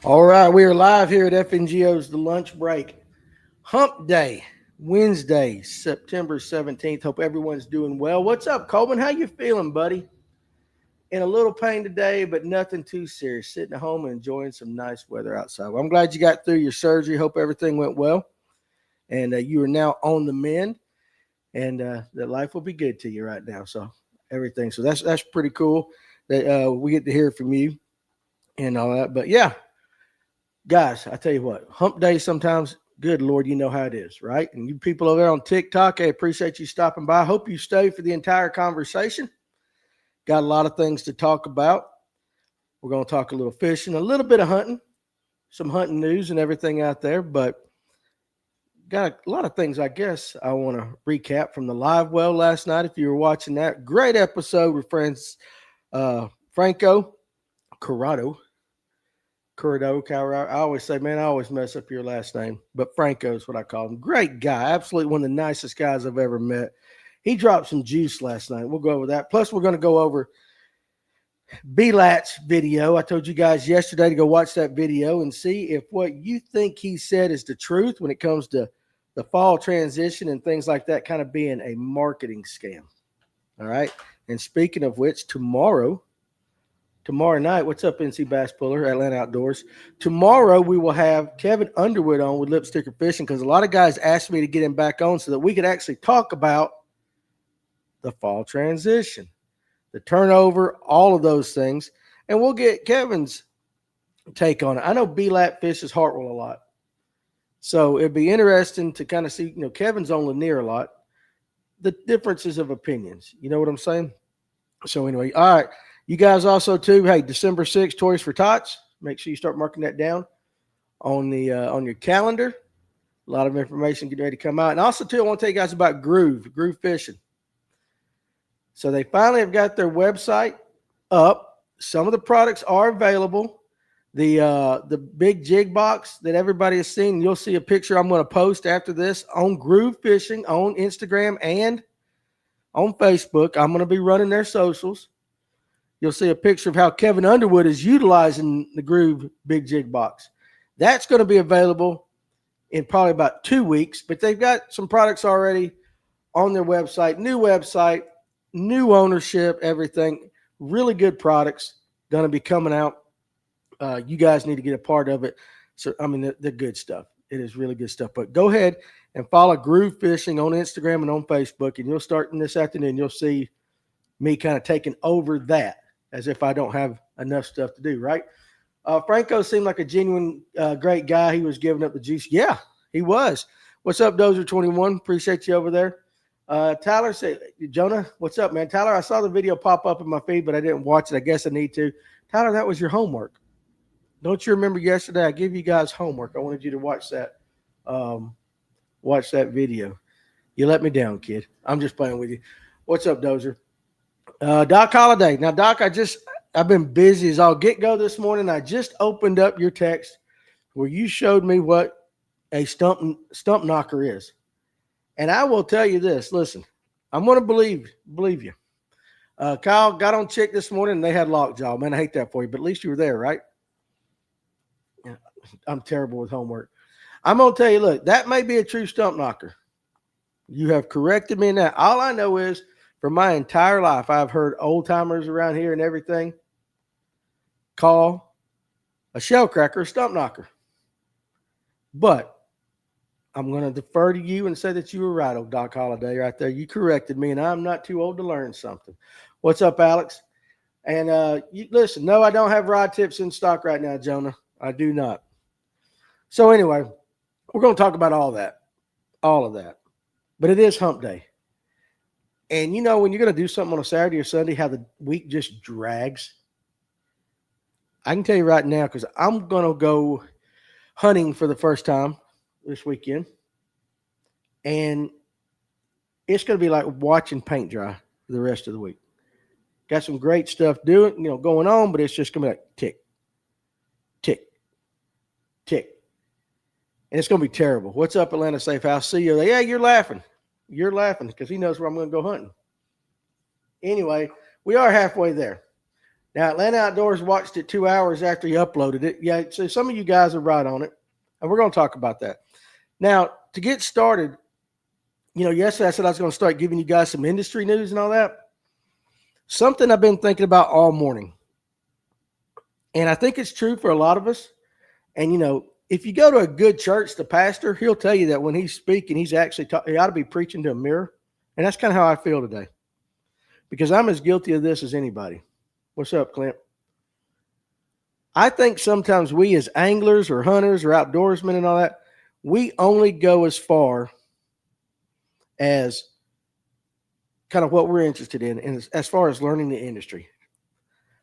All right, we are live here at FNGO's The Lunch Break. Hump Day, Wednesday, September 17th. Hope everyone's doing well. What's up, Coleman? How you feeling, buddy? In a little pain today, but nothing too serious. Sitting at home and enjoying some nice weather outside. Well, I'm glad you got through your surgery. Hope everything went well. And you are now on the mend. And that life will be good to you right now. So everything. So that's pretty cool that we get to hear from you and all that. But yeah. Guys, I tell you what, hump day sometimes, good Lord, you know how it is, right? And you people over there on TikTok, I appreciate you stopping by. I hope you stay for the entire conversation. Got a lot of things to talk about. We're going to talk a little fishing, a little bit of hunting, some hunting news and everything out there, but got a lot of things, I guess, I want to recap from the LIVEWELL last night. If you were watching that, great episode with friends FNGO Curado. I always say, man, I always mess up your last name, but FNGO is what I call him. Great guy. Absolutely one of the nicest guys I've ever met. He dropped some juice last night. We'll go over that. Plus, we're going to go over B-Lat's video. I told you guys yesterday to go watch that video and see if what you think he said is the truth when it comes to the fall transition and things like that kind of being a marketing scam. All right. And speaking of which, tomorrow night, what's up, NC Bass Puller, Atlanta Outdoors? Tomorrow we will have Kevin Underwood on with Lipsticker Fishing because a lot of guys asked me to get him back on so that we could actually talk about the fall transition, the turnover, all of those things. And we'll get Kevin's take on it. I know B-Lat fishes Hartwell a lot. So it'd be interesting to kind of see, Kevin's on Lanier a lot, the differences of opinions. You know what I'm saying? So anyway, all right. You guys also, too, hey, December 6th, Toys for Tots. Make sure you start marking that down on your calendar. A lot of information getting ready to come out. And also, too, I want to tell you guys about Groove Fishing. So they finally have got their website up. Some of the products are available. The big jig box that everybody has seen, you'll see a picture I'm going to post after this on Groove Fishing on Instagram and on Facebook. I'm going to be running their socials. You'll see a picture of how Kevin Underwood is utilizing the Groove big jig box. That's going to be available in probably about 2 weeks, but they've got some products already on their website, new ownership, everything. Really good products going to be coming out. You guys need to get a part of it. So, I mean, the good stuff. It is really good stuff. But go ahead and follow Groove Fishing on Instagram and on Facebook, and you'll start in this afternoon. You'll see me kind of taking over that as if I don't have enough stuff to do, right? FNGO seemed like a genuine great guy. He was giving up the juice. Yeah, he was. What's up, Dozer21? Appreciate you over there. Tyler said, Jonah, what's up, man? Tyler, I saw the video pop up in my feed, but I didn't watch it. I guess I need to. Tyler, that was your homework. Don't you remember yesterday? I gave you guys homework. I wanted you to watch that video. You let me down, kid. I'm just playing with you. What's up, Dozer? Doc Holiday. Now, Doc, I've been busy as all get-go this morning. I just opened up your text where you showed me what a stump knocker is. And I will tell you this. Listen, I'm going to believe you. Kyle got on Chick this morning, and they had lockjaw. Man, I hate that for you, but at least you were there, right? Yeah, I'm terrible with homework. I'm going to tell you, look, that may be a true stump knocker. You have corrected me in that. All I know is, for my entire life, I've heard old-timers around here and everything call a shell cracker a stump knocker. But I'm going to defer to you and say that you were right, old Doc Holiday, right there. You corrected me, and I'm not too old to learn something. What's up, Alex? And listen, no, I don't have rod tips in stock right now, Jonah. I do not. So anyway, we're going to talk about all of that. But it is hump day. And when you're going to do something on a Saturday or Sunday, how the week just drags. I can tell you right now, because I'm going to go hunting for the first time this weekend. And it's going to be like watching paint dry for the rest of the week. Got some great stuff going on, but it's just going to be like tick, tick, tick. And it's going to be terrible. What's up, Atlanta Safe House? See you. Yeah, you're laughing. You're laughing because he knows where I'm going to go hunting. Anyway, we are halfway there. Now, Atlanta Outdoors watched it 2 hours after he uploaded it. Yeah, so some of you guys are right on it, and we're going to talk about that. Now, to get started, yesterday I said I was going to start giving you guys some industry news and all that. Something I've been thinking about all morning, and I think it's true for a lot of us. And, if you go to a good church, the pastor, he'll tell you that when he's speaking, he's actually he ought to be preaching to a mirror. And that's kind of how I feel today, because I'm as guilty of this as anybody. What's up, Clint? I think sometimes we as anglers or hunters or outdoorsmen and all that, we only go as far as kind of what we're interested in, and as far as learning the industry.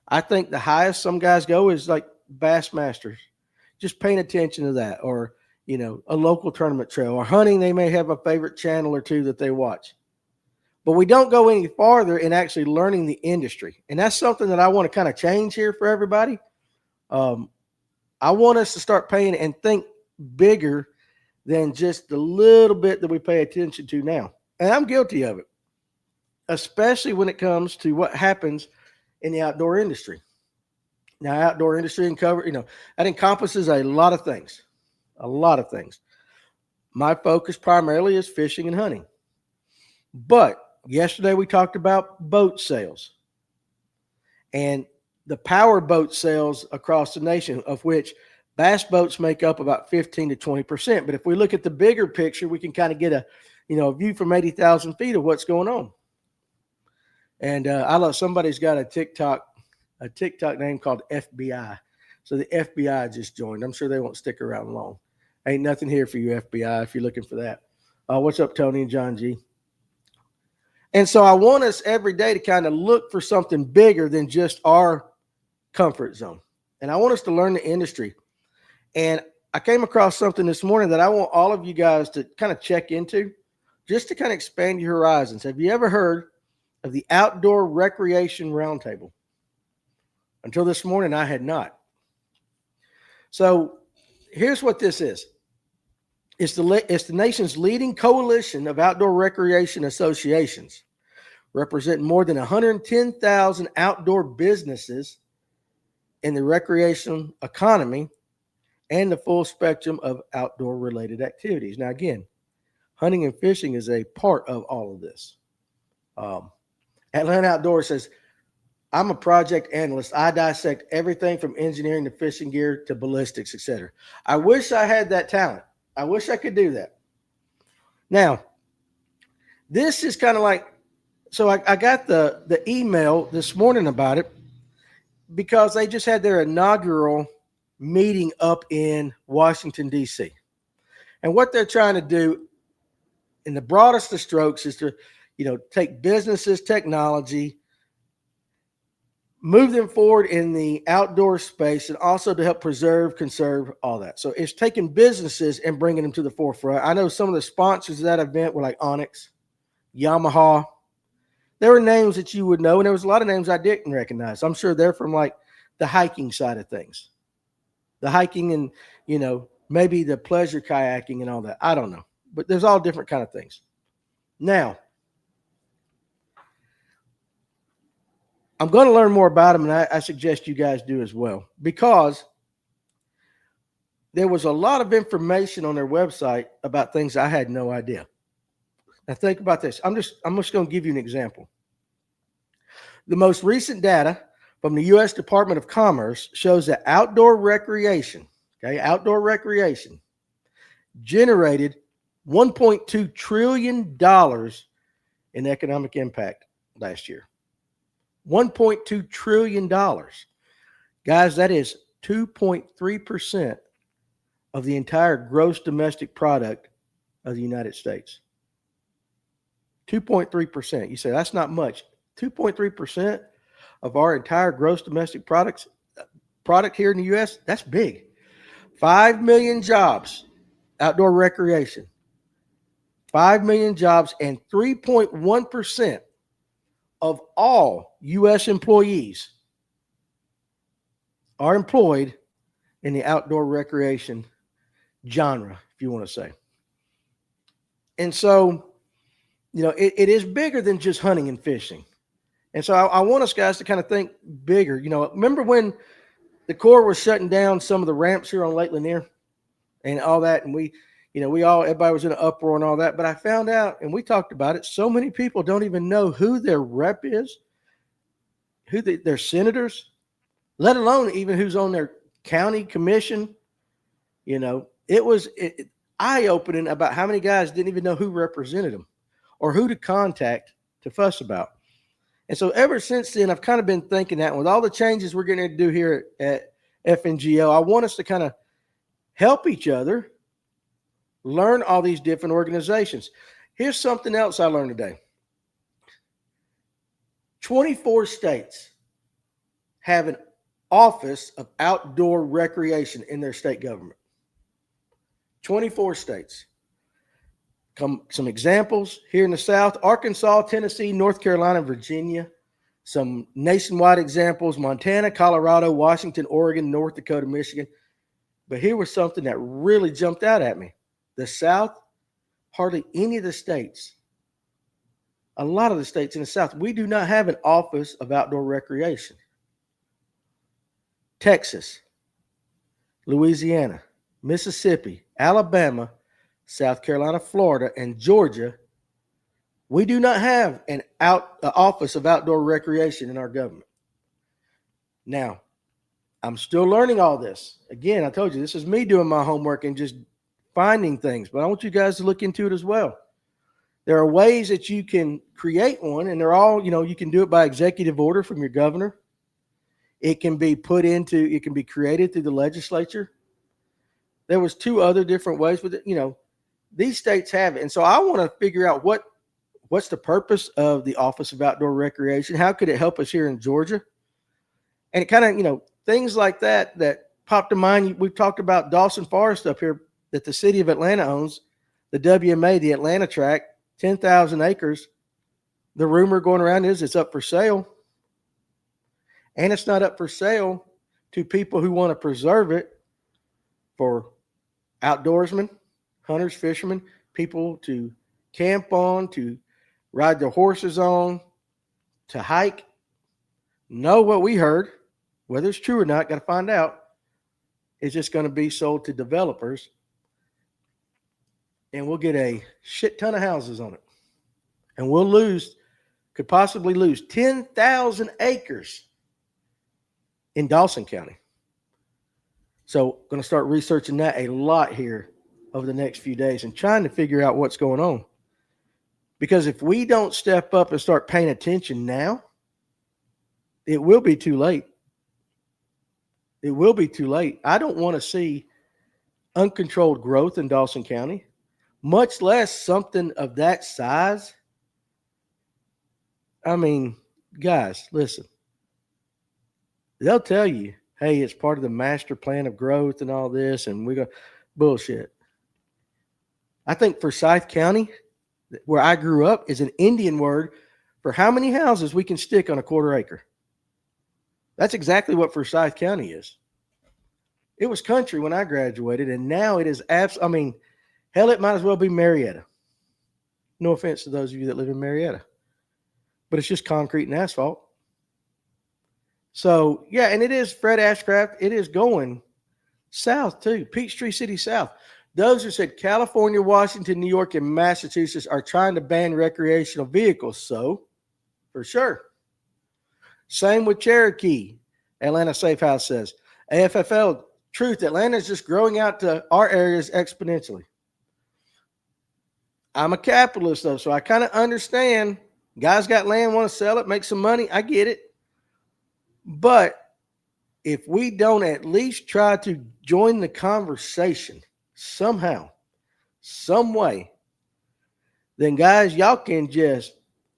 I think the highest some guys go is like Bassmasters, just paying attention to that, or, a local tournament trail, or hunting. They may have a favorite channel or two that they watch, but we don't go any farther in actually learning the industry. And that's something that I want to kind of change here for everybody. I want us to start paying and think bigger than just the little bit that we pay attention to now. And I'm guilty of it, especially when it comes to what happens in the outdoor industry. Now, outdoor industry that encompasses a lot of things, My focus primarily is fishing and hunting. But yesterday we talked about boat sales and the power boat sales across the nation, of which bass boats make up about 15 to 20%. But if we look at the bigger picture, we can kind of get a view from 80,000 feet of what's going on. And I love, somebody's got a TikTok name called FBI. So the FBI just joined. I'm sure they won't stick around long. Ain't nothing here for you, FBI, if you're looking for that. What's up, Tony and John G? And so I want us every day to kind of look for something bigger than just our comfort zone. And I want us to learn the industry. And I came across something this morning that I want all of you guys to kind of check into, just to kind of expand your horizons. Have you ever heard of the Outdoor Recreation Roundtable? Until this morning, I had not. So here's what this is. It's the nation's leading coalition of outdoor recreation associations, representing more than 110,000 outdoor businesses in the recreation economy and the full spectrum of outdoor related activities. Now, again, hunting and fishing is a part of all of this. Atlanta Outdoors says, I'm a project analyst. I dissect everything from engineering to fishing gear to ballistics, etc. I wish I had that talent. I wish I could do that. Now, this is kind of like, so I got the email this morning about it because they just had their inaugural meeting up in Washington, D.C. And what they're trying to do in the broadest of strokes is to, take businesses, technology, move them forward in the outdoor space, and also to help preserve, conserve, all that. So it's taking businesses and bringing them to the forefront. I know some of the sponsors of that event were like Onyx, Yamaha. There were names that you would know, and there was a lot of names I didn't recognize. I'm sure they're from like the hiking side of things. The hiking and, maybe the pleasure kayaking and all that. I don't know. But there's all different kind of things. Now, I'm going to learn more about them, and I suggest you guys do as well, because there was a lot of information on their website about things I had no idea. Now think about this. I'm just going to give you an example. The most recent data from the U.S. Department of Commerce shows that outdoor recreation generated $1.2 trillion in economic impact last year. $1.2 trillion. Guys, that is 2.3% of the entire gross domestic product of the United States. 2.3%. You say that's not much. 2.3% of our entire gross domestic product here in the U.S., that's big. 5 million jobs, outdoor recreation. 5 million jobs, and 3.1% of all U.S. employees are employed in the outdoor recreation genre, if you want to say. And so, it is bigger than just hunting and fishing. And so I want us guys to kind of think bigger. You know, remember when the Corps was shutting down some of the ramps here on Lake Lanier and all that, and everybody was in an uproar and all that. But I found out, and we talked about it, so many people don't even know who their rep is, who their senators, let alone even who's on their county commission. You know, it was eye-opening about how many guys didn't even know who represented them or who to contact to fuss about. And so ever since then, I've kind of been thinking that with all the changes we're going to do here at FNGO, I want us to kind of help each other learn all these different organizations. Here's something else I learned today. 24 states have an office of outdoor recreation in their state government. 24 states. Some examples here in the South: Arkansas, Tennessee, North Carolina, Virginia. Some nationwide examples: Montana, Colorado, Washington, Oregon, North Dakota, Michigan. But here was something that really jumped out at me. The South, hardly any of the states, a lot of the states in the South, we do not have an office of outdoor recreation. Texas, Louisiana, Mississippi, Alabama, South Carolina, Florida, and Georgia, we do not have an office of outdoor recreation in our government. Now, I'm still learning all this. Again, I told you, this is me doing my homework and just finding things, but I want you guys to look into it as well. There are ways that you can create one, and they're all, you can do it by executive order from your governor. It can be created through the legislature. There was 2 other different ways, but these states have it. And so I want to figure out what's the purpose of the Office of Outdoor Recreation? How could it help us here in Georgia? And it kind of, things like that popped to mind. We've talked about Dawson Forest up here that the city of Atlanta owns, the WMA, the Atlanta tract, 10,000 acres. The rumor going around is it's up for sale. And it's not up for sale to people who want to preserve it for outdoorsmen, hunters, fishermen, people to camp on, to ride their horses on, to hike. No, what we heard, whether it's true or not, got to find out, is just going to be sold to developers. And we'll get a shit ton of houses on it. And could possibly lose 10,000 acres in Dawson County. So going to start researching that a lot here over the next few days and trying to figure out what's going on. Because if we don't step up and start paying attention now, it will be too late. It will be too late. I don't want to see uncontrolled growth in Dawson County, much less something of that size. I mean, guys, listen. They'll tell you, hey, it's part of the master plan of growth and all this, and we go bullshit. I think Forsyth County, where I grew up, is an Indian word for how many houses we can stick on a quarter acre. That's exactly what Forsyth County is. It was country when I graduated, and now it is hell, it might as well be Marietta. No offense to those of you that live in Marietta, but it's just concrete and asphalt. So, yeah, and it is Fred Ashcraft. It is going south, too. Peachtree City South. Those who said California, Washington, New York, and Massachusetts are trying to ban recreational vehicles. So, for sure. Same with Cherokee. Atlanta Safe House says. AFFL, truth, Atlanta is just growing out to our areas exponentially. I'm a capitalist, though, so I kind of understand. Guys got land, want to sell it, make some money. I get it. But if we don't at least try to join the conversation somehow, some way, then guys, y'all can just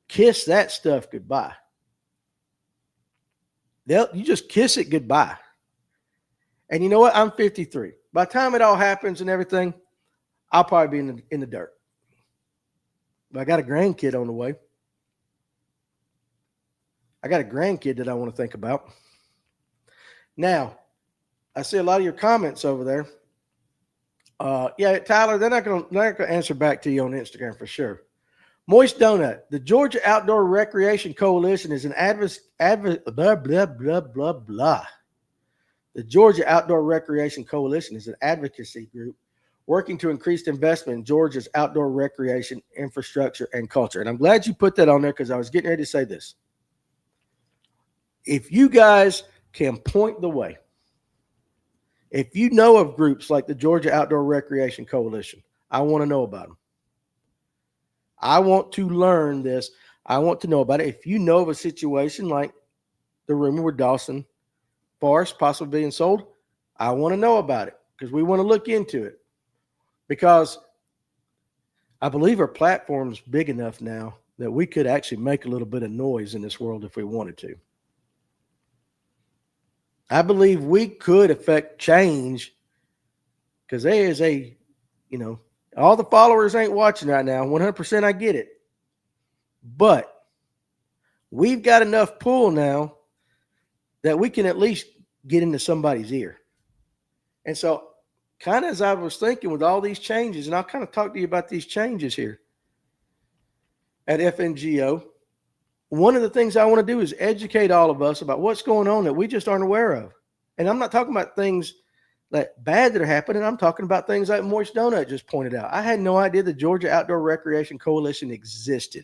kiss that stuff goodbye. You just kiss it goodbye. And you know what? I'm 53. By the time it all happens and everything, I'll probably be in the dirt. But I got a grandkid on the way. I got a grandkid that I want to think about. Now, I see a lot of your comments over there. Yeah, Tyler, they're not going to answer back to you on Instagram for sure. Moist Donut. The Georgia Outdoor Recreation Coalition is an blah, blah, blah, blah, blah. The Georgia Outdoor Recreation Coalition is an advocacy group working to increase investment in Georgia's outdoor recreation infrastructure and culture. And I'm glad you put that on there because I was getting ready to say this. If you guys can point the way, if you know of groups like the Georgia Outdoor Recreation Coalition, I want to know about them. I want to learn this. I want to know about it. If you know of a situation like the rumor with Dawson Forest possibly being sold, I want to know about it because we want to look into it. Because I believe our platform is big enough now that we could actually make a little bit of noise in this world if we wanted to. I believe we could affect change because there is all the followers ain't watching right now. 100% I get it. But we've got enough pull now that we can at least get into somebody's ear. And so kind of as I was thinking with all these changes, and I'll kind of talk to you about these changes here at FNGO, one of the things I want to do is educate all of us about what's going on that we just aren't aware of. And I'm not talking about things that bad that are happening. I'm talking about things like Moist Donut just pointed out. I had no idea the Georgia Outdoor Recreation Coalition existed.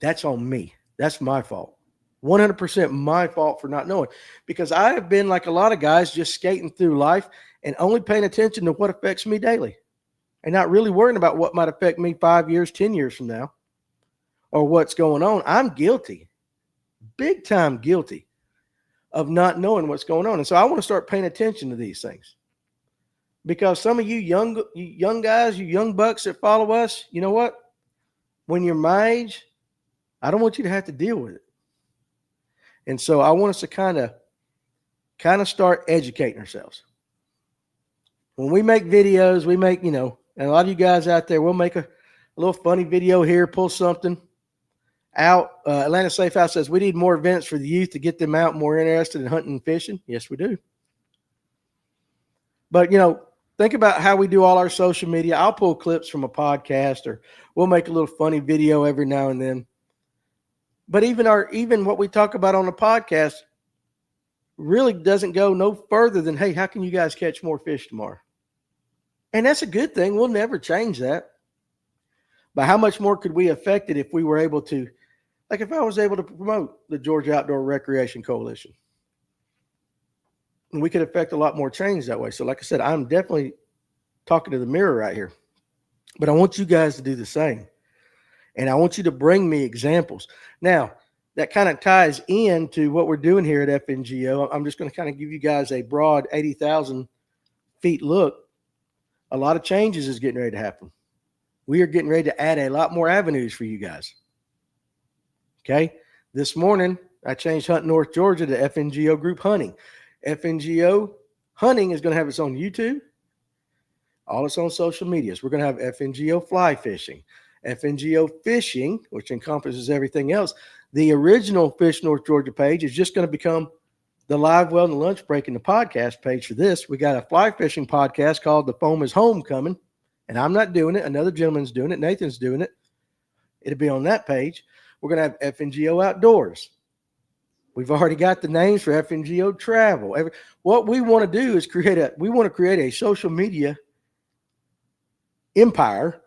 That's on me. That's my fault. 100% my fault for not knowing, because I have been like a lot of guys just skating through life and only paying attention to what affects me daily and not really worrying about what might affect me 5 years, 10 years from now or what's going on. I'm guilty, big time guilty of not knowing what's going on. And so I want to start paying attention to these things because some of you young guys, you young bucks that follow us, you know what? When you're my age, I don't want you to have to deal with it. And so I want us to kind of start educating ourselves. When we make videos, we make, and a lot of you guys out there, we'll make a little funny video here, pull something out. Atlanta Safe House says we need more events for the youth to get them out more interested in hunting and fishing. Yes, we do. But, think about how we do all our social media. I'll pull clips from a podcast or we'll make a little funny video every now and then. But even what we talk about on the podcast really doesn't go no further than, hey, how can you guys catch more fish tomorrow? And that's a good thing. We'll never change that. But how much more could we affect it if we were able to, like if I was able to promote the Georgia Outdoor Recreation Coalition? And we could affect a lot more change that way. So like I said, I'm definitely talking to the mirror right here. But I want you guys to do the same. And I want you to bring me examples. Now, that kind of ties into what we're doing here at FNGO. I'm just going to kind of give you guys a broad 80,000 feet look. A lot of changes is getting ready to happen. We are getting ready to add a lot more avenues for you guys. Okay. This morning, I changed Hunt North Georgia to FNGO Group Hunting. FNGO Hunting is going to have its own YouTube, all its own social medias. We're going to have FNGO Fly Fishing. FNGO Fishing, which encompasses everything else. The original Fish North Georgia page is just going to become the LiveWell and the Lunch Break and the podcast page for this. We got a fly fishing podcast called The Foam is Homecoming, and I'm not doing it. Another gentleman's doing it. Nathan's doing it. It'll be on that page. We're going to have FNGO Outdoors. We've already got the names for FNGO Travel. What we want to do is create a social media empire.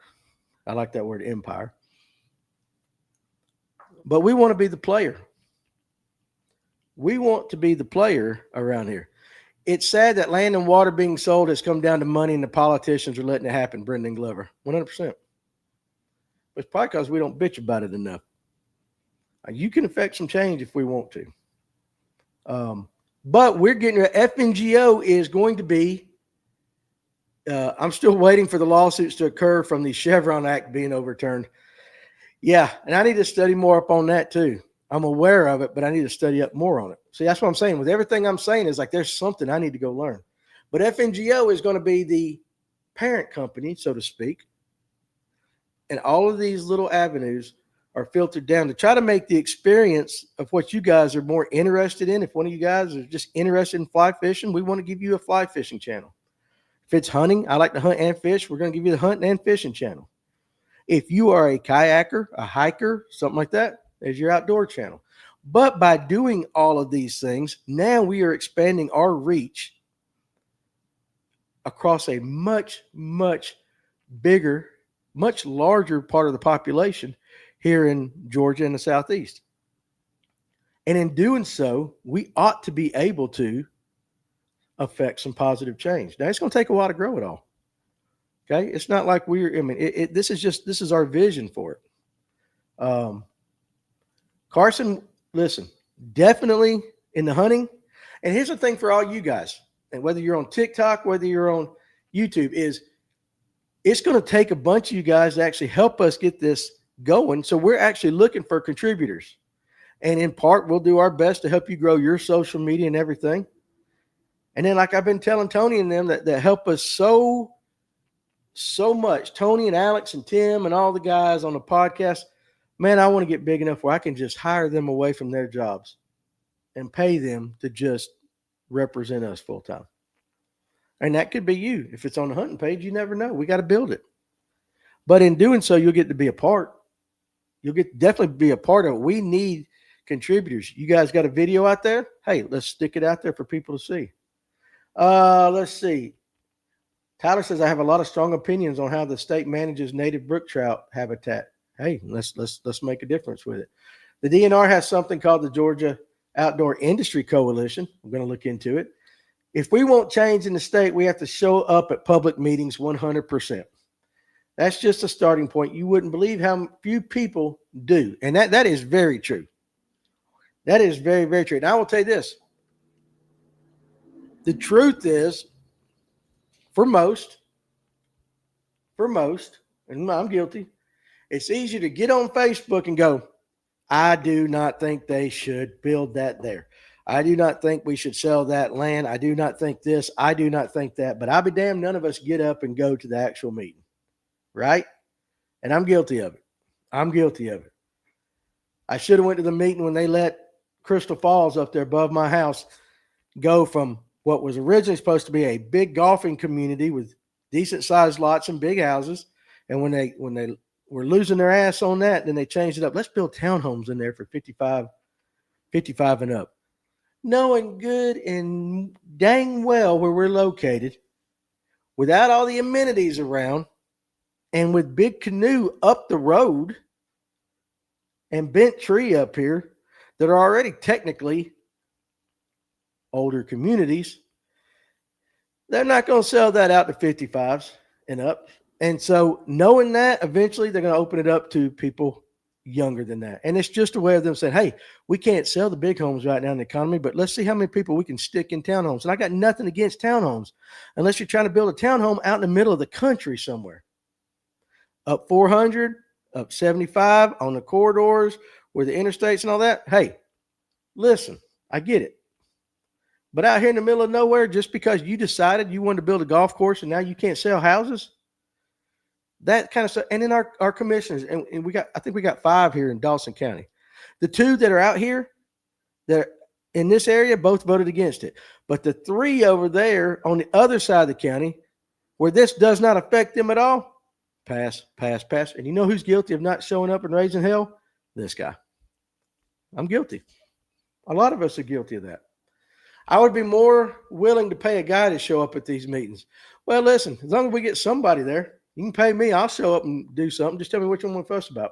I like that word, empire. But we want to be the player. We want to be the player around here. It's sad that land and water being sold has come down to money and the politicians are letting it happen, Brendan Glover. 100%. It's probably because we don't bitch about it enough. You can affect some change if we want to. But we're getting FNGO is going to be, I'm still waiting for the lawsuits to occur from the Chevron Act being overturned. Yeah, and I need to study more up on that too. I'm aware of it, but I need to study up more on it. See, that's what I'm saying. With everything I'm saying is like there's something I need to go learn. But FNGO is going to be the parent company, so to speak. And all of these little avenues are filtered down to try to make the experience of what you guys are more interested in. If one of you guys are just interested in fly fishing, we want to give you a fly fishing channel. If it's hunting, I like to hunt and fish. We're going to give you the hunting and fishing channel. If you are a kayaker, a hiker, something like that, there's your outdoor channel. But by doing all of these things, now we are expanding our reach across a much, much bigger, much larger part of the population here in Georgia and the Southeast. And in doing so, we ought to be able to affect some positive change. Now, it's going to take a while to grow it all. Okay. It's not like this is our vision for it. Carson, listen, definitely in the hunting. And here's the thing for all you guys, and whether you're on TikTok, whether you're on YouTube, is it's going to take a bunch of you guys to actually help us get this going. So we're actually looking for contributors. And in part, we'll do our best to help you grow your social media and everything. And then, like I've been telling Tony and them that help us so much, Tony and Alex and Tim and all the guys on the podcast, man, I want to get big enough where I can just hire them away from their jobs and pay them to just represent us full time. And that could be you. If it's on the hunting page, you never know. We got to build it. But in doing so, you'll get to be a part. You'll get definitely be a part of it. We need contributors. You guys got a video out there? Hey, let's stick it out there for people to see. Let's see. Tyler says, I have a lot of strong opinions on how the state manages native brook trout habitat. Hey, let's make a difference with it. The DNR has something called the Georgia Outdoor Industry Coalition. I'm going to look into it. If we want change in the state, we have to show up at public meetings 100%. That's just a starting point. You wouldn't believe how few people do. And that is very true. That is very, very true. And I will tell you this. The truth is, for most, and I'm guilty, it's easier to get on Facebook and go, I do not think they should build that there. I do not think we should sell that land. I do not think this. I do not think that. But I'll be damned, none of us get up and go to the actual meeting, right? And I'm guilty of it. I'm guilty of it. I should have went to the meeting when they let Crystal Falls up there above my house go from what was originally supposed to be a big golfing community with decent sized lots and big houses. And when they were losing their ass on that, then they changed it up. Let's build townhomes in there for 55 and up. Knowing good and dang well where we're located, without all the amenities around, and with Big Canoe up the road and Bent Tree up here that are already technically older communities, they're not going to sell that out to 55s and up. And so knowing that, eventually they're going to open it up to people younger than that. And it's just a way of them saying, hey, we can't sell the big homes right now in the economy, but let's see how many people we can stick in townhomes. And I got nothing against townhomes unless you're trying to build a townhome out in the middle of the country somewhere. Up 400, up 75 on the corridors where the interstates and all that. Hey, listen, I get it. But out here in the middle of nowhere, just because you decided you wanted to build a golf course and now you can't sell houses, that kind of stuff. And then our commissioners, and I think we got 5 here in Dawson County. The 2 that are out here, that in this area, both voted against it. But the 3 over there on the other side of the county, where this does not affect them at all, pass. And you know who's guilty of not showing up and raising hell? This guy. I'm guilty. A lot of us are guilty of that. I would be more willing to pay a guy to show up at these meetings. Well, listen, as long as we get somebody there, you can pay me. I'll show up and do something. Just tell me which one we're fuss about.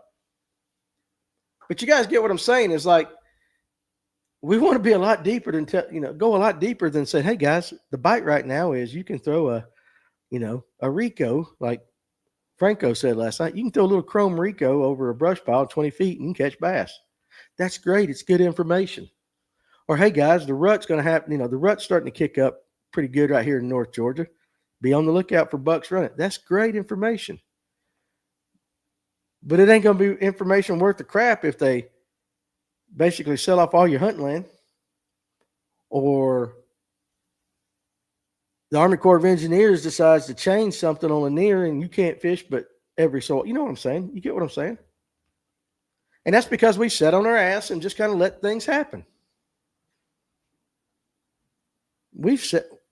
But you guys get what I'm saying. Is like, we want to be a lot deeper than, go a lot deeper than say, hey guys, the bite right now is you can throw a Rico, like Franco said last night. You can throw a little chrome Rico over a brush pile 20 feet and catch bass. That's great. It's good information. Or, hey guys, the rut's going to happen. The rut's starting to kick up pretty good right here in North Georgia. Be on the lookout for bucks running. That's great information. But it ain't going to be information worth the crap if they basically sell off all your hunting land, or the Army Corps of Engineers decides to change something on a near and you can't fish but every so. You know what I'm saying? You get what I'm saying? And that's because we sat on our ass and just kind of let things happen.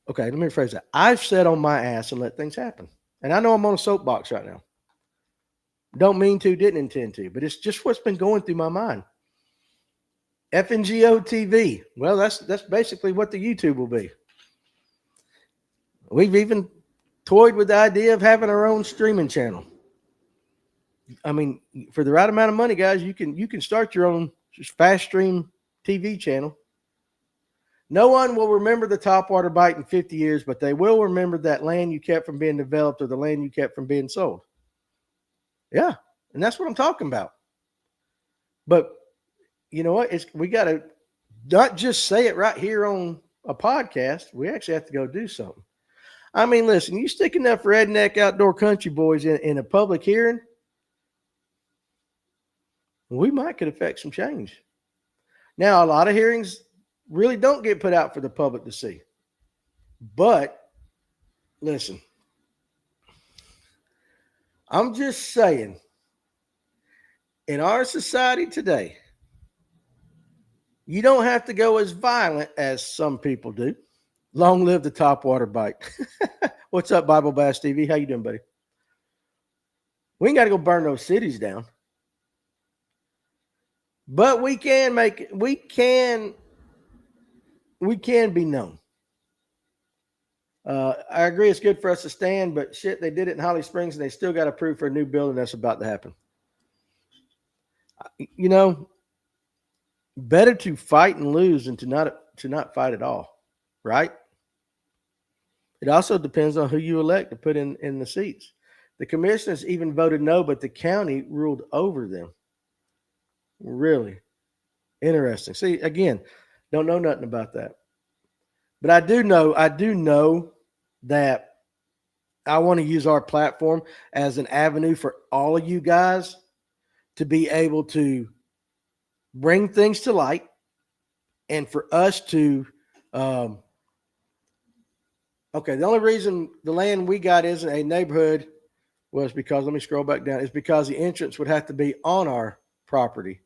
Okay, let me rephrase that. I've sat on my ass and let things happen. And I know I'm on a soapbox right now. Don't mean to, didn't intend to, but it's just what's been going through my mind. FNGO TV. Well, that's basically what the YouTube will be. We've even toyed with the idea of having our own streaming channel. I mean, for the right amount of money, guys, you can start your own just fast stream TV channel. No one will remember the topwater bite in 50 years, but they will remember that land you kept from being developed or the land you kept from being sold. Yeah, and that's what I'm talking about. But you know what? We got to not just say it right here on a podcast. We actually have to go do something. I mean, listen, you stick enough redneck outdoor country boys in a public hearing, we might could affect some change. Now, a lot of hearings really don't get put out for the public to see. But listen, I'm just saying, in our society today, you don't have to go as violent as some people do. Long live the topwater bite. What's up, Bible Bass TV? How you doing, buddy? We ain't got to go burn those cities down. But we can be known. I agree it's good for us to stand, but shit, they did it in Holly Springs and they still got approved for a new building that's about to happen. You know, better to fight and lose than to not fight at all, right? It also depends on who you elect to put in the seats. The commissioners even voted no, but the county ruled over them. Really interesting. See, again, don't know nothing about that. But I do know that I want to use our platform as an avenue for all of you guys to be able to bring things to light and for us to okay, the only reason the land we got isn't a neighborhood was because, let me scroll back down, is because the entrance would have to be on our property.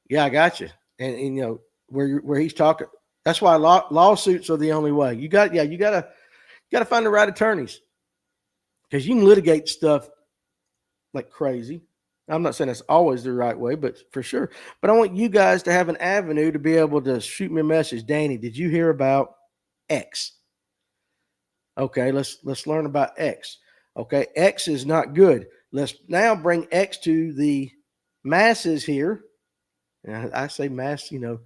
Yeah, I got you. And you know, where he's talking, that's why lawsuits are the only way. You got to find the right attorneys, because you can litigate stuff like crazy. I'm not saying that's always the right way, but for sure. But I want you guys to have an avenue to be able to shoot me a message. Danny, did you hear about X? Okay, let's learn about X. Okay, X is not good. Let's now bring X to the masses here. And I say mass, you know,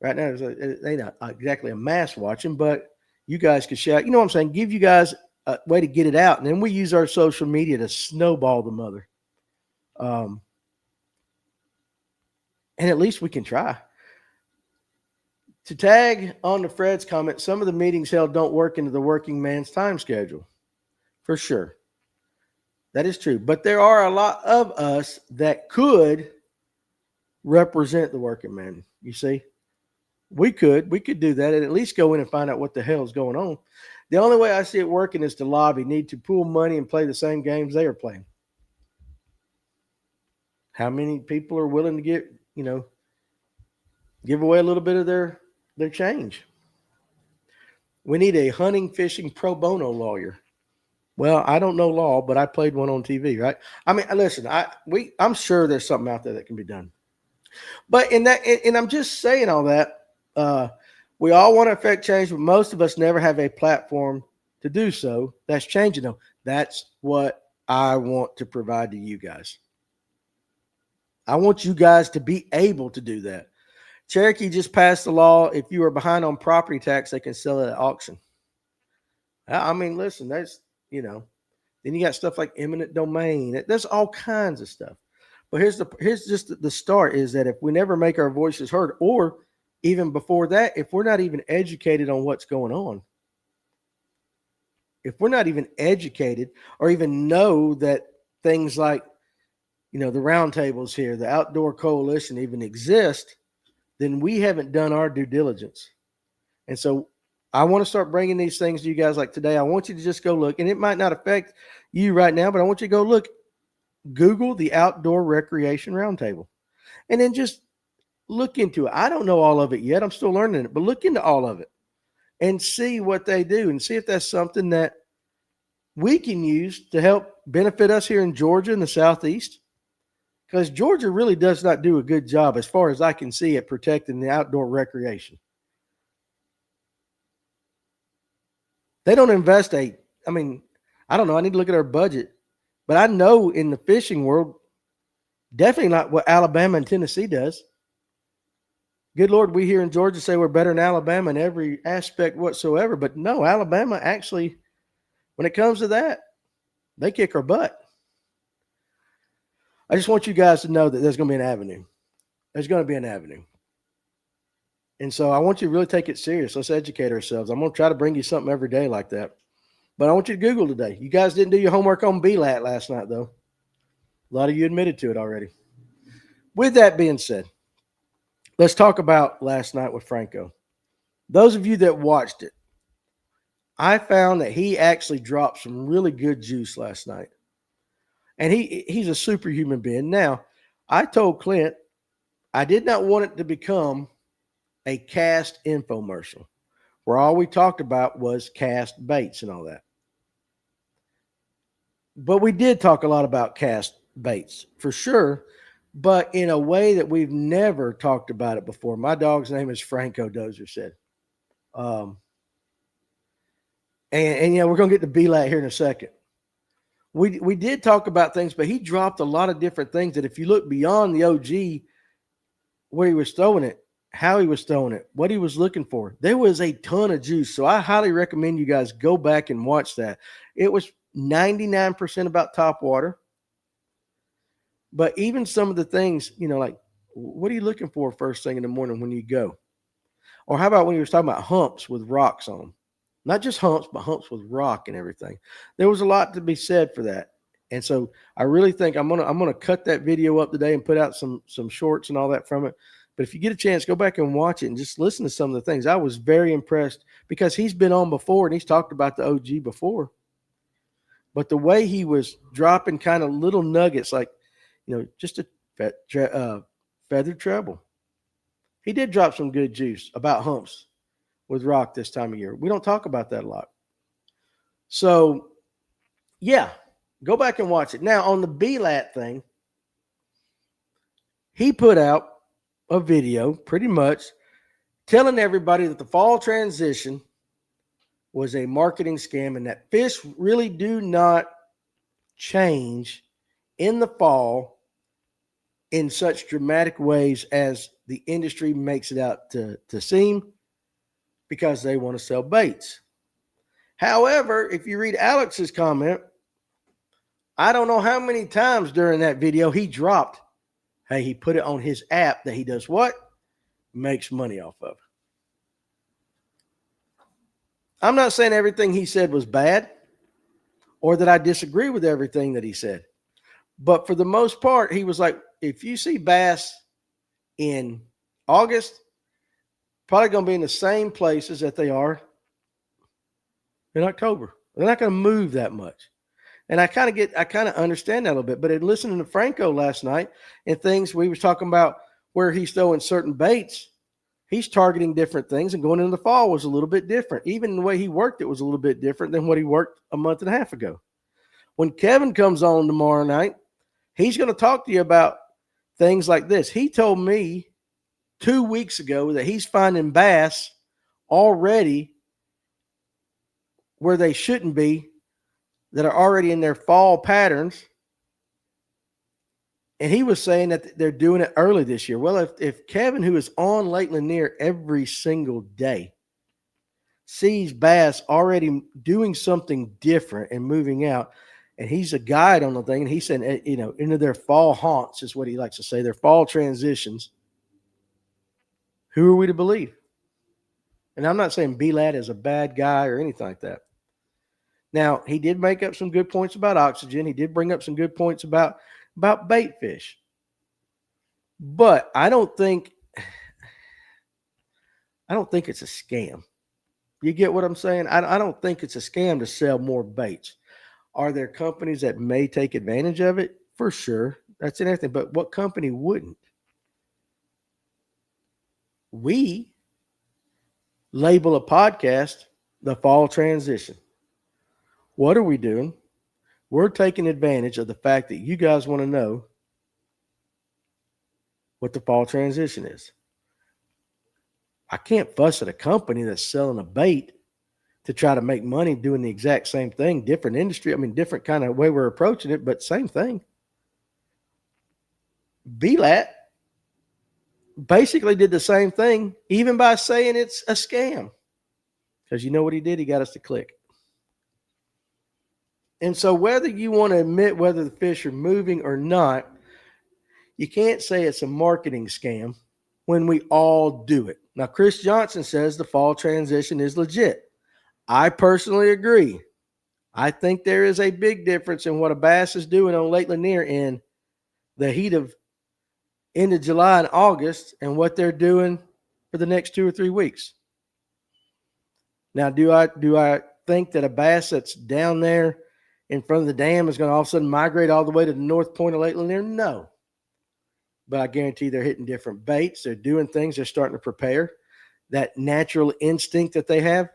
right now they not exactly a mass watching, but you guys can shout. You know what I'm saying? Give you guys a way to get it out, and then we use our social media to snowball the mother. And at least we can try. To tag on to Fred's comment, some of the meetings held don't work into the working man's time schedule. For sure. That is true. But there are a lot of us that could represent the working man. You see? We could do that and at least go in and find out what the hell is going on. The only way I see it working is to lobby, need to pool money and play the same games they are playing. How many people are willing to get, you know, give away a little bit of their change? We need a hunting, fishing pro bono lawyer. Well, I don't know law, but I played one on TV, right? I mean, listen, I'm sure there's something out there that can be done. But and I'm just saying all that. We all want to affect change, but most of us never have a platform to do so. That's changing, though. That's what I want to provide to you guys. I want you guys to be able to do that. Cherokee just passed the law. If you are behind on property tax, they can sell it at auction. I mean, listen, that's, you know, then you got stuff like eminent domain. There's all kinds of stuff. But here's just the start is that if we never make our voices heard, or even before that, if we're not even educated on what's going on, if we're not even educated or even know that things like, you know, the roundtables here, the outdoor coalition even exist, then we haven't done our due diligence. And so I want to start bringing these things to you guys like today. I want you to just go look, and it might not affect you right now, but I want you to go look, Google the Outdoor Recreation Roundtable, and then just look into it. I don't know all of it yet. I'm still learning it, but look into all of it and see what they do and see if that's something that we can use to help benefit us here in Georgia and the Southeast. because Georgia really does not do a good job, as far as I can see, at protecting the outdoor recreation. They don't invest I don't know. I need to look at our budget, but I know in the fishing world, definitely not what Alabama and Tennessee does. Good Lord, we here in Georgia say we're better than Alabama in every aspect whatsoever, but no, Alabama actually, when it comes to that, they kick our butt. I just want you guys to know that there's going to be an avenue. There's going to be an avenue. And so I want you to really take it serious. Let's educate ourselves. I'm going to try to bring you something every day like that. But I want you to Google today. You guys didn't do your homework on BLAT last night, though. A lot of you admitted to it already. With that being said, let's talk about last night with Franco. Those of you that watched it, I found that he actually dropped some really good juice last night. And he's a superhuman being. Now, I told Clint I did not want it to become a cast infomercial where all we talked about was cast baits and all that. But we did talk a lot about cast baits for sure, but in a way that we've never talked about it before. My dog's name is Franco, Dozer said. And we're going to get to BLAT here in a second. We did talk about things, but he dropped a lot of different things that if you look beyond the OG, where he was throwing it, how he was throwing it, what he was looking for, there was a ton of juice. So I highly recommend you guys go back and watch that. It was 99% about top water. But even some of the things, like what are you looking for first thing in the morning when you go? Or how about when he was talking about humps with rocks on them? Not just humps, but humps with rock and everything. There was a lot to be said for that. And so I really think I'm gonna cut that video up today and put out some shorts and all that from it. But if you get a chance, go back and watch it and just listen to some of the things. I was very impressed because he's been on before and he's talked about the OG before. But the way he was dropping kind of little nuggets, like, just a feathered treble. He did drop some good juice about humps with rock this time of year. We don't talk about that a lot. So, yeah, go back and watch it. Now, on the BLAT thing, he put out a video pretty much telling everybody that the fall transition was a marketing scam and that fish really do not change in the fall in such dramatic ways as the industry makes it out to seem, because they want to sell baits. However, if you read Alex's comment, I don't know how many times during that video he dropped, hey, he put it on his app that he does what? Makes money off of. I'm not saying everything he said was bad or that I disagree with everything that he said. But for the most part, he was like, if you see bass in August, probably going to be in the same places that they are in October. They're not going to move that much. And I kind of understand that a little bit. But in listening to Franco last night and things we was talking about where he's throwing certain baits, he's targeting different things, and going into the fall was a little bit different. Even the way he worked it was a little bit different than what he worked a month and a half ago. When Kevin comes on tomorrow night, he's going to talk to you about things like this. He told me 2 weeks ago that he's finding bass already where they shouldn't be, that are already in their fall patterns. And he was saying that they're doing it early this year. Well, if Kevin, who is on Lake Lanier every single day, sees bass already doing something different and moving out, and he's a guide on the thing, and he said, into their fall haunts is what he likes to say, their fall transitions, who are we to believe? And I'm not saying BLAT is a bad guy or anything like that. Now, he did make up some good points about oxygen. He did bring up some good points about bait fish. But I don't think it's a scam. You get what I'm saying? I don't think it's a scam to sell more baits. Are there companies that may take advantage of it? For sure. That's in everything. But what company wouldn't? We label a podcast the fall transition. What are we doing? We're taking advantage of the fact that you guys want to know what the fall transition is. I can't fuss at a company that's selling a bait to try to make money doing the exact same thing, different industry. I mean, different kind of way we're approaching it, but same thing. BLAT basically did the same thing, even by saying it's a scam. Because you know what he did? He got us to click. And so whether you want to admit whether the fish are moving or not, you can't say it's a marketing scam when we all do it. Now, Chris Johnson says the fall transition is legit. I personally agree. I think there is a big difference in what a bass is doing on Lake Lanier in the heat of end of July and August and what they're doing for the next 2 or 3 weeks. Now, do I think that a bass that's down there in front of the dam is going to all of a sudden migrate all the way to the north point of Lake Lanier? No. But I guarantee they're hitting different baits. They're doing things. They're starting to prepare. That natural instinct that they have,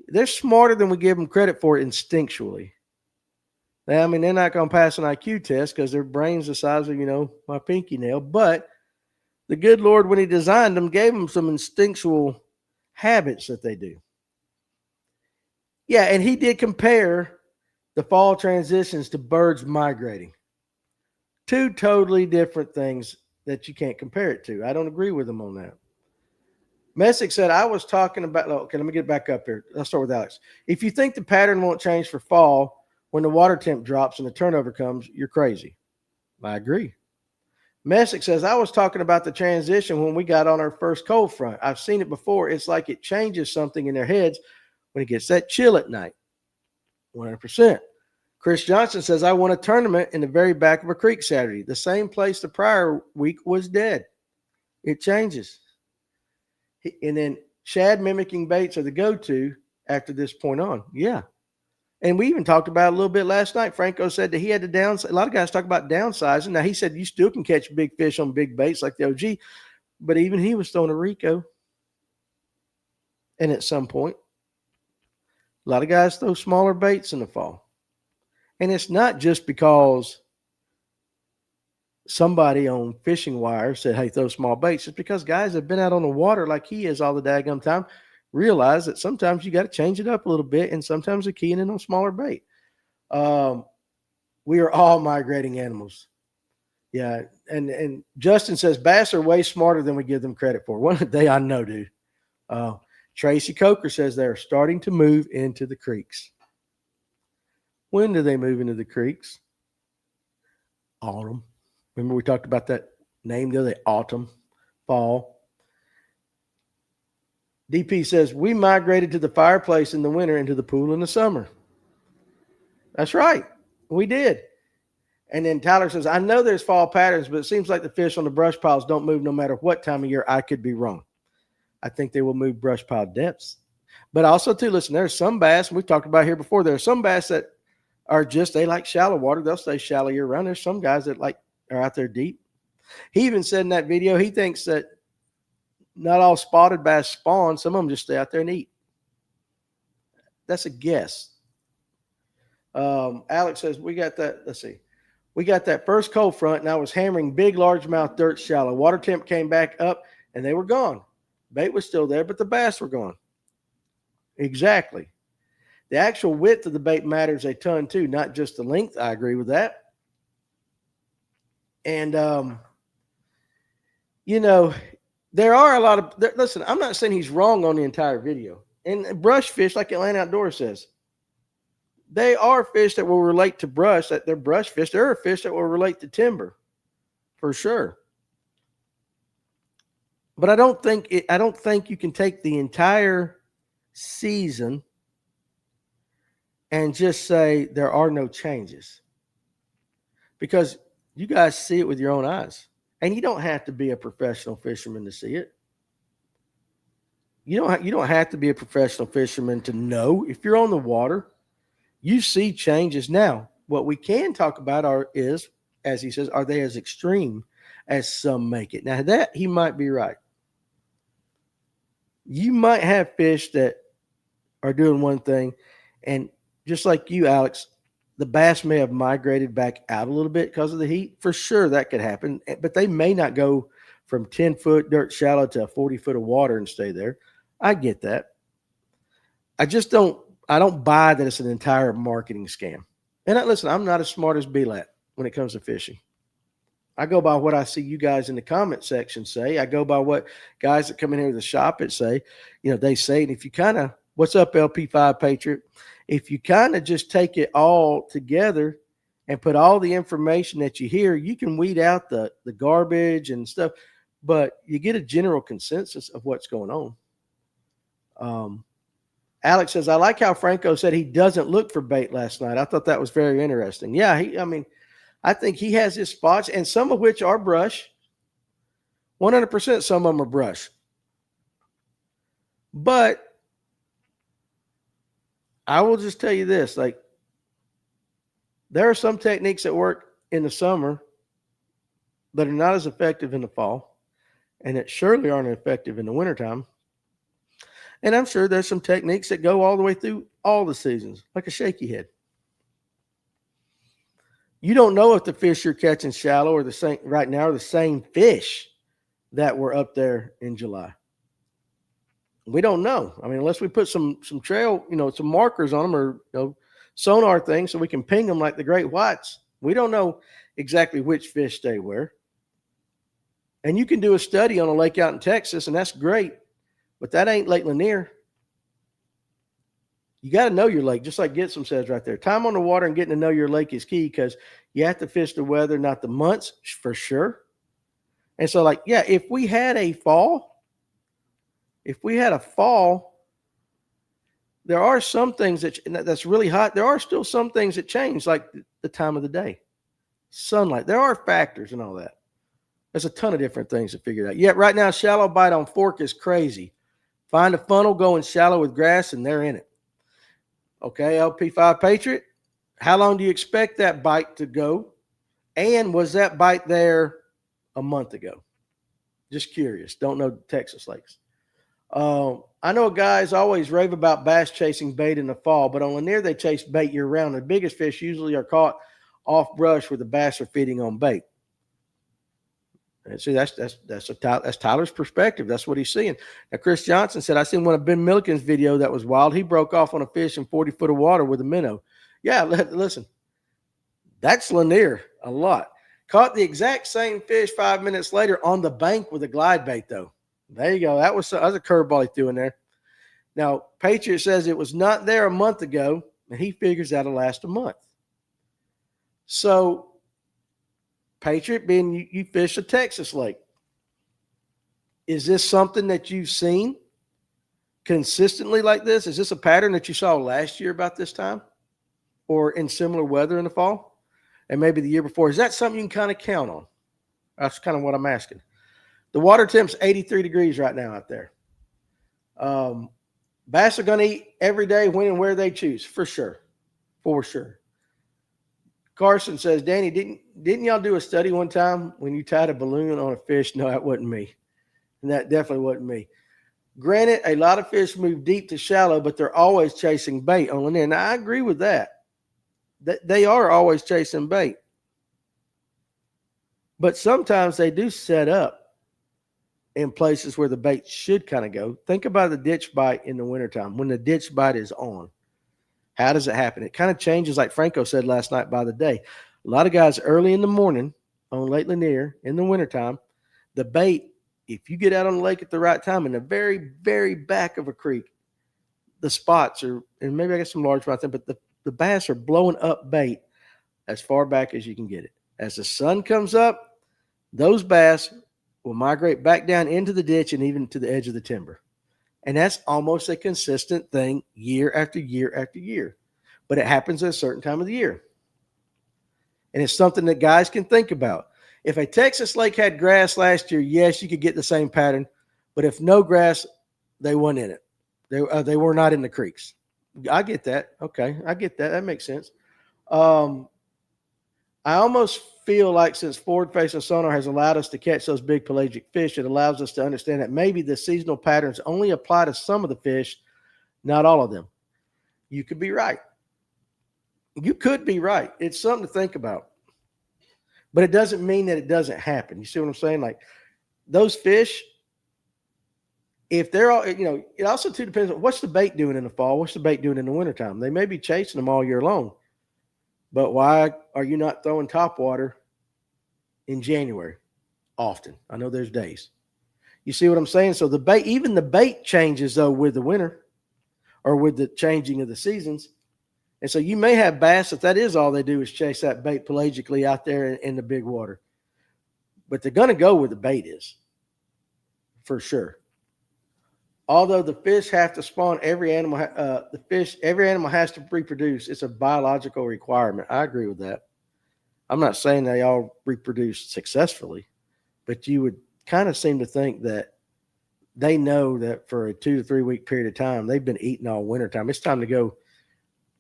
they're smarter than we give them credit for instinctually. Now, I mean, they're not going to pass an IQ test because their brain's the size of, my pinky nail. But the good Lord, when he designed them, gave them some instinctual habits that they do. Yeah, and he did compare the fall transitions to birds migrating. 2 totally different things that you can't compare it to. I don't agree with him on that. Messick said, I was talking about, okay, let me get back up here. Let's start with Alex. If you think the pattern won't change for fall when the water temp drops and the turnover comes, you're crazy. I agree. Messick says, I was talking about the transition when we got on our first cold front. I've seen it before. It's like it changes something in their heads when it gets that chill at night. 100%. Chris Johnson says, I won a tournament in the very back of a creek Saturday. The same place the prior week was dead. It changes. And then shad mimicking baits are the go-to after this point on. Yeah. And we even talked about it a little bit last night. Franco said that he had to downsize. A lot of guys talk about downsizing. Now, he said you still can catch big fish on big baits like the OG, but even he was throwing a Rico. And at some point, a lot of guys throw smaller baits in the fall. And it's not just because somebody on Fishing Wire said, hey, throw small baits. It's because guys have been out on the water like he is all the daggum time, realize that sometimes you got to change it up a little bit, and sometimes they're keying in on smaller bait. We are all migrating animals. Yeah, and Justin says, bass are way smarter than we give them credit for. One day I know, dude. Tracy Coker says they're starting to move into the creeks. When do they move into the creeks? Autumn. Remember we talked about that name the other day, autumn, fall. DP says, we migrated to the fireplace in the winter and to the pool in the summer. That's right. We did. And then Tyler says, I know there's fall patterns, but it seems like the fish on the brush piles don't move no matter what time of year. I could be wrong. I think they will move brush pile depths. But also, too, listen, there's some bass, we've talked about here before, there are some bass that are they like shallow water. They'll stay shallow year round. There's some guys that are out there deep. He even said in that video, he thinks that not all spotted bass spawn. Some of them just stay out there and eat. That's a guess. Alex says, we got that. Let's see. We got that first cold front, and I was hammering big, largemouth dirt shallow. Water temp came back up, and they were gone. Bait was still there, but the bass were gone. Exactly. The actual width of the bait matters a ton, too, not just the length. I agree with that. And, there are a lot of – listen, I'm not saying he's wrong on the entire video. And brush fish, like Atlanta Outdoors says, they are fish that will relate to brush, that they're brush fish. There are fish that will relate to timber, for sure. But I don't think you can take the entire season and just say there are no changes, because you guys see it with your own eyes, and you don't have to be a professional fisherman to see it. You don't have to be a professional fisherman to know. If you're on the water, you see changes. Now, what we can talk about is, as he says, are they as extreme as some make it? Now, that he might be right. You might have fish that are doing one thing, and just like you, Alex, the bass may have migrated back out a little bit because of the heat. For sure, that could happen, but they may not go from 10-foot dirt shallow to 40 foot of water and stay there. I get that. I don't buy that it's an entire marketing scam. And listen, I'm not as smart as B-Lat when it comes to fishing. I go by what I see you guys in the comment section say. I go by what guys that come in here to the shop it say. They say, and if you kind of, what's up, LP5 Patriot? If you kind of just take it all together and put all the information that you hear, you can weed out the garbage and stuff, but you get a general consensus of what's going on. Alex says, I like how Franco said he doesn't look for bait last night. I thought that was very interesting. Yeah, I think he has his spots, and some of which are brush. 100% some of them are brush. But I will just tell you this, like, there are some techniques that work in the summer that are not as effective in the fall, and that surely aren't effective in the wintertime. And I'm sure there's some techniques that go all the way through all the seasons, like a shaky head. You don't know if the fish you're catching shallow or the same right now are the same fish that were up there in July. We don't know. Unless we put some trail, some markers on them or sonar things so we can ping them like the great whites. We don't know exactly which fish they were. And you can do a study on a lake out in Texas, and that's great. But that ain't Lake Lanier. You got to know your lake, just like Gitsom says right there. Time on the water and getting to know your lake is key because you have to fish the weather, not the months, for sure. And so, if we had a fall, there are some things that's really hot. There are still some things that change, like the time of the day, sunlight. There are factors and all that. There's a ton of different things to figure out. Yet right now, shallow bite on fork is crazy. Find a funnel going shallow with grass, and they're in it. Okay, LP5 Patriot, how long do you expect that bite to go? And was that bite there a month ago? Just curious. Don't know Texas lakes. I know guys always rave about bass chasing bait in the fall, but on Lanier they chase bait year round. The biggest fish usually are caught off brush where the bass are feeding on bait. And see, that's Tyler's perspective. That's what he's seeing. Now, Chris Johnson said, I seen one of Ben Milliken's video that was wild. He broke off on a fish in 40 foot of water with a minnow. Yeah, listen, that's Lanier a lot. Caught the exact same fish 5 minutes later on the bank with a glide bait, though. There you go. That was a curveball he threw in there. Now, Patriot says it was not there a month ago, and he figures that'll last a month. So, Patriot, being you fish a Texas lake, is this something that you've seen consistently like this? Is this a pattern that you saw last year about this time or in similar weather in the fall and maybe the year before? Is that something you can kind of count on? That's kind of what I'm asking. The water temp's 83 degrees right now out there. Bass are going to eat every day when and where they choose, for sure. For sure. Carson says, Danny, didn't y'all do a study one time when you tied a balloon on a fish? No, that wasn't me. And that definitely wasn't me. Granted, a lot of fish move deep to shallow, but they're always chasing bait on Lanier. Now, I agree with that. They are always chasing bait. But sometimes they do set up in places where the bait should kind of go. Think about the ditch bite in the wintertime when the ditch bite is on. How does it happen? It kind of changes, like Franco said last night, by the day. A lot of guys early in the morning on Lake Lanier in the wintertime, the bait, if you get out on the lake at the right time in the very, very back of a creek, the spots are, and maybe I got some largemouth there, but the bass are blowing up bait as far back as you can get it. As the sun comes up, those bass will migrate back down into the ditch and even to the edge of the timber. And that's almost a consistent thing year after year after year. But it happens at a certain time of the year. And it's something that guys can think about. If a Texas lake had grass last year, yes, you could get the same pattern. But if no grass, they weren't in it. They were not in the creeks. I get that. Okay, I get that. That makes sense. I almost feel like since forward-facing sonar has allowed us to catch those big pelagic fish, it allows us to understand that maybe the seasonal patterns only apply to some of the fish, not all of them. You could be right. You could be right. It's something to think about. But it doesn't mean that it doesn't happen. You see what I'm saying? Like those fish, if they're all, it also too depends on what's the bait doing in the fall, what's the bait doing in the wintertime. They may be chasing them all year long. But why are you not throwing topwater in January often? I know there's days. You see what I'm saying? So the bait, even the bait changes though with the winter or with the changing of the seasons. And so you may have bass that is all they do is chase that bait pelagically out there in the big water. But they're going to go where the bait is, for sure. Although the fish have to spawn, every animal has to reproduce. It's a biological requirement. I agree with that. I'm not saying they all reproduce successfully, but you would kind of seem to think that they know that for a 2 to 3 week period of time, they've been eating all winter time. It's time to go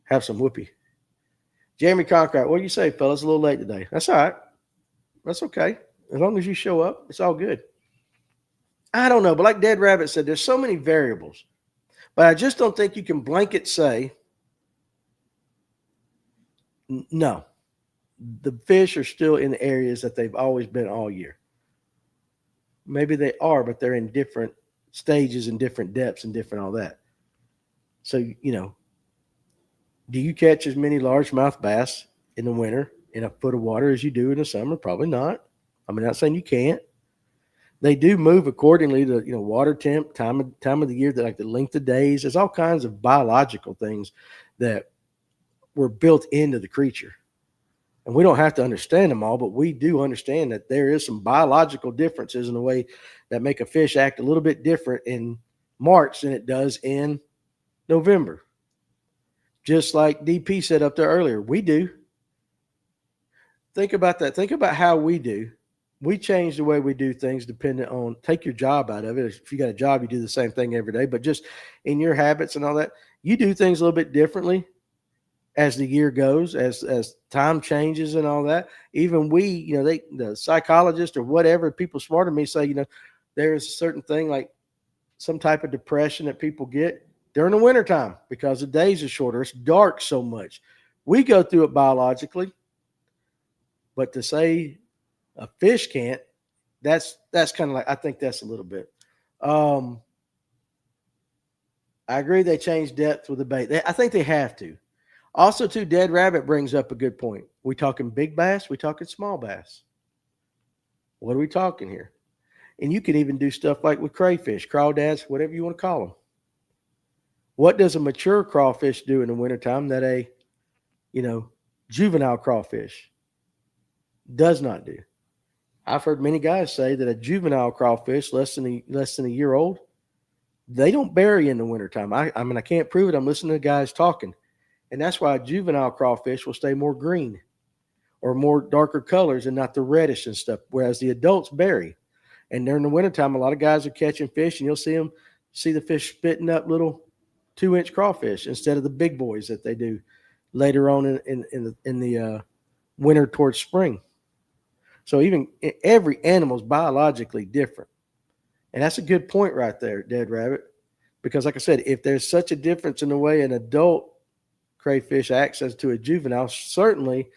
have some whoopee. Jeremy Conkright, what do you say, fellas? A little late today. That's all right. That's okay. As long as you show up, it's all good. I don't know, but like Dead Rabbit said, there's so many variables. But I just don't think you can blanket say, no, the fish are still in the areas that they've always been all year. Maybe they are, but they're in different stages and different depths and different all that. So, do you catch as many largemouth bass in the winter in a foot of water as you do in the summer? Probably not. I'm not saying you can't. They do move accordingly to water temp, time of the year, that like the length of days. There's all kinds of biological things that were built into the creature. And we don't have to understand them all, but we do understand that there is some biological differences in the way that make a fish act a little bit different in March than it does in November. Just like DP said up there earlier, we do. Think about that. Think about how we do. We change the way we do things depending on, take your job out of it. If you got a job, you do the same thing every day, but just in your habits and all that, you do things a little bit differently as the year goes, as time changes and all that. Even we, the psychologist or whatever, people smarter than me say, there is a certain thing like some type of depression that people get during the wintertime because the days are shorter. It's dark so much. We go through it biologically, but to say a fish can't, that's kind of like, I think that's a little bit. I agree they change depth with the bait. I think they have to. Also, too, Dead Rabbit brings up a good point. We talking big bass? We talking small bass? What are we talking here? And you can even do stuff like with crayfish, crawdads, whatever you want to call them. What does a mature crawfish do in the wintertime that a, juvenile crawfish does not do? I've heard many guys say that a juvenile crawfish, less than a year old, they don't bury in the wintertime. I can't prove it. I'm listening to guys talking. And that's why a juvenile crawfish will stay more green or more darker colors and not the reddish and stuff, whereas the adults bury. And during the wintertime, a lot of guys are catching fish, and you'll see the fish spitting up little 2-inch crawfish instead of the big boys that they do later on in the winter towards spring. So even every animal is biologically different. And that's a good point right there, Dead Rabbit, because like I said, if there's such a difference in the way an adult crayfish acts as to a juvenile, certainly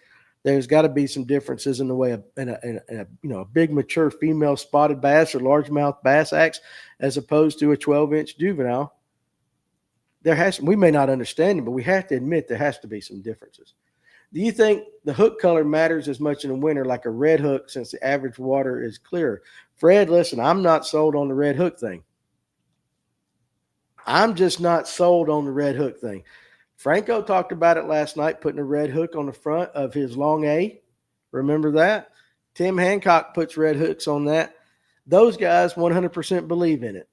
there's got to be some differences in the way a big mature female spotted bass or largemouth bass acts as opposed to a 12-inch juvenile. We may not understand it, but we have to admit there has to be some differences. Do you think the hook color matters as much in the winter like a red hook since the average water is clearer? Fred, listen, I'm not sold on the red hook thing. I'm just not sold on the red hook thing. Franco talked about it last night, putting a red hook on the front of his long A. Remember that? Tim Hancock puts red hooks on that. Those guys 100% believe in it.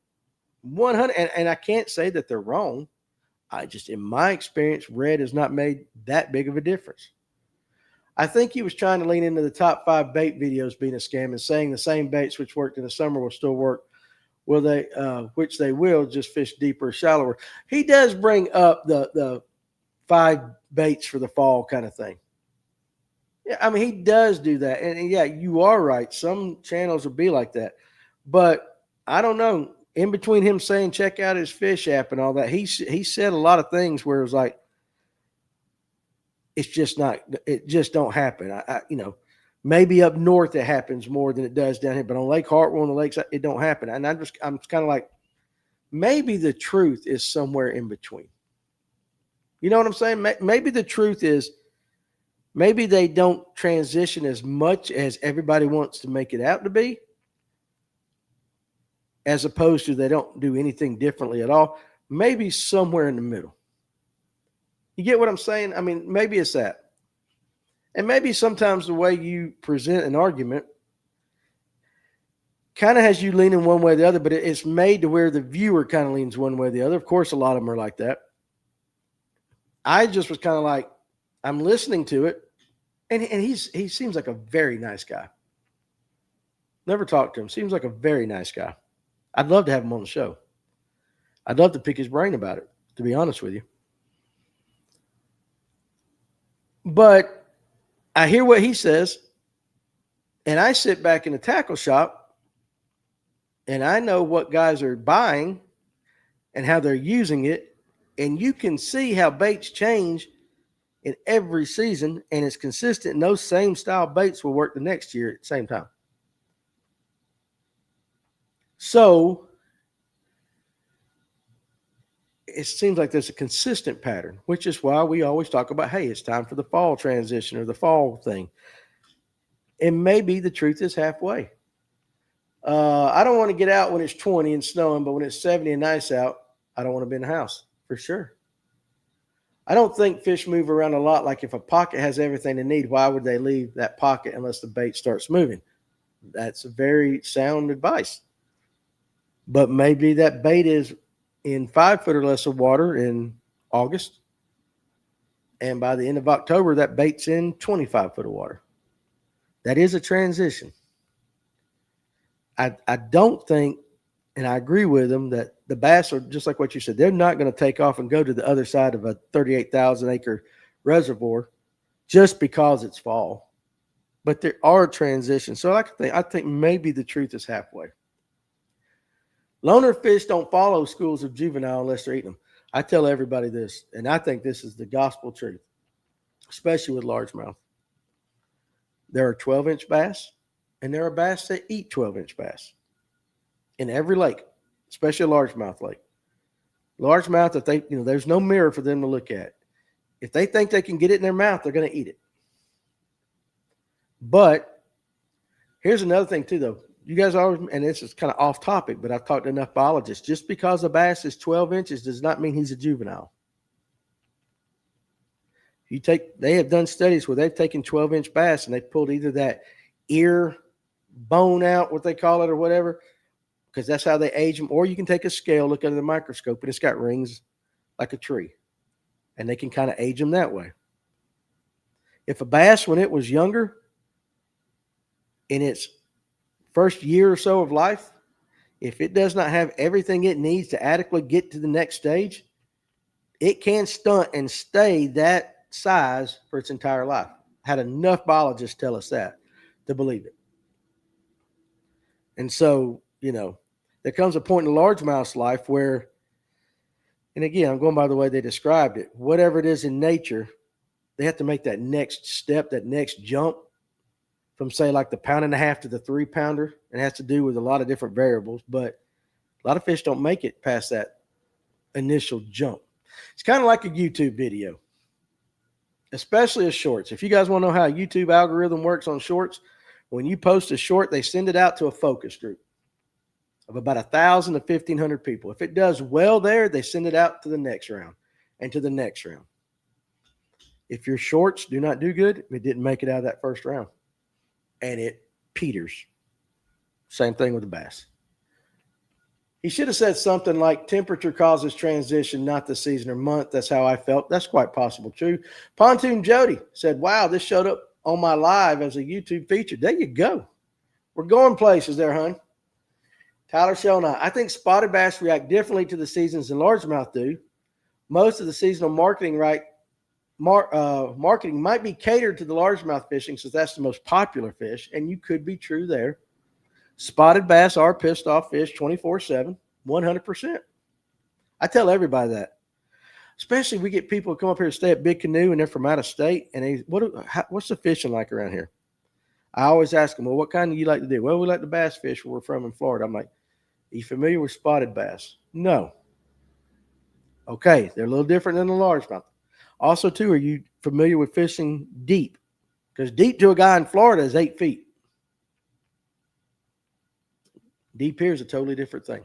100, and I can't say that they're wrong. In my experience, red has not made that big of a difference. I think he was trying to lean into the top 5 bait videos being a scam and saying the same baits which worked in the summer will still work. Which they will, just fish deeper, shallower. He does bring up the 5 baits for the fall kind of thing. Yeah, he does do that. And yeah, you are right. Some channels will be like that. But I don't know. In between him saying check out his fish app and all that, he said a lot of things where it was like, it's just not, it just don't happen. Maybe up north it happens more than it does down here, but on Lake Hartwell and the lakes, it don't happen. And I'm kind of like, maybe the truth is somewhere in between. You know what I'm saying? Maybe the truth is, maybe they don't transition as much as everybody wants to make it out to be, as opposed to they don't do anything differently at all. Maybe somewhere in the middle. You get what I'm saying? I mean, maybe it's that. And maybe sometimes the way you present an argument kind of has you leaning one way or the other, but it's made to where the viewer kind of leans one way or the other. Of course, a lot of them are like that. I just was kind of like, I'm listening to it, and he seems like a very nice guy. Never talked to him. Seems like a very nice guy. I'd love to have him on the show. I'd love to pick his brain about it, to be honest with you. But I hear what he says, and I sit back in the tackle shop, and I know what guys are buying and how they're using it, and you can see how baits change in every season, and it's consistent, and those same style baits will work the next year at the same time. So it seems like there's a consistent pattern, which is why we always talk about, hey, it's time for the fall transition or the fall thing. And maybe the truth is halfway. I don't want to get out when it's 20 and snowing, but when it's 70 and nice out, I don't want to be in the house, for sure. I don't think fish move around a lot. Like if a pocket has everything they need, why would they leave that pocket unless the bait starts moving? That's a very sound advice. But maybe that bait is in 5 foot or less of water in August, and by the end of October, that bait's in 25 foot of water. That is a transition. I don't think, and I agree with them, that the bass are just like what you said. They're not going to take off and go to the other side of a 38,000 acre reservoir just because it's fall. But there are transitions. So I think maybe the truth is halfway. Loner fish don't follow schools of juvenile unless they're eating them. I tell everybody this, and I think this is the gospel truth, especially with largemouth. There are 12-inch bass, and there are bass that eat 12-inch bass in every lake, especially a largemouth lake. Largemouth, if they, there's no mirror for them to look at. If they think they can get it in their mouth, they're going to eat it. But here's another thing too, though. You guys always, and this is kind of off topic, but I've talked to enough biologists. Just because a bass is 12 inches does not mean he's a juvenile. They have done studies where they've taken 12-inch bass and they've pulled either that ear bone out, what they call it, or whatever, because that's how they age them. Or you can take a scale, look under the microscope, and it's got rings like a tree, and they can kind of age them that way. If a bass, when it was younger, in its first year or so of life, if it does not have everything it needs to adequately get to the next stage, it can stunt and stay that size for its entire life. Had enough biologists tell us that to believe it. And so, there comes a point in the largemouth's life where, and again, I'm going by the way they described it, whatever it is in nature, they have to make that next step, that next jump from, say, like the 1.5 pound to the 3 pounder. It has to do with a lot of different variables, but a lot of fish don't make it past that initial jump. It's kind of like a YouTube video, especially a shorts. If you guys want to know how a YouTube algorithm works on shorts, when you post a short, they send it out to a focus group of about 1,000 to 1,500 people. If it does well there, they send it out to the next round and to the next round. If your shorts do not do good, it didn't make it out of that first round, and it peters. Same thing with the bass. He should have said something like, temperature causes transition, not the season or month. That's how I felt. That's quite possible. True. Pontoon Jody said, wow, this showed up on my live as a YouTube feature. There you go. We're going places there, hon. Tyler Shona, I think spotted bass react differently to the seasons than largemouth do. Most of the seasonal marketing marketing might be catered to the largemouth fishing, since that's the most popular fish, and you could be true there. Spotted bass are pissed off fish 24/7, 100%. I tell everybody that. Especially we get people who come up here to stay at Big Canoe and they're from out of state. And what's the fishing like around here? I always ask them, well, what kind do you like to do? Well, we like to bass fish where we're from in Florida. I'm like, are you familiar with spotted bass? No. Okay, they're a little different than the largemouth. Also, too, are you familiar with fishing deep? Because deep to a guy in Florida is 8 feet. Deep here is a totally different thing.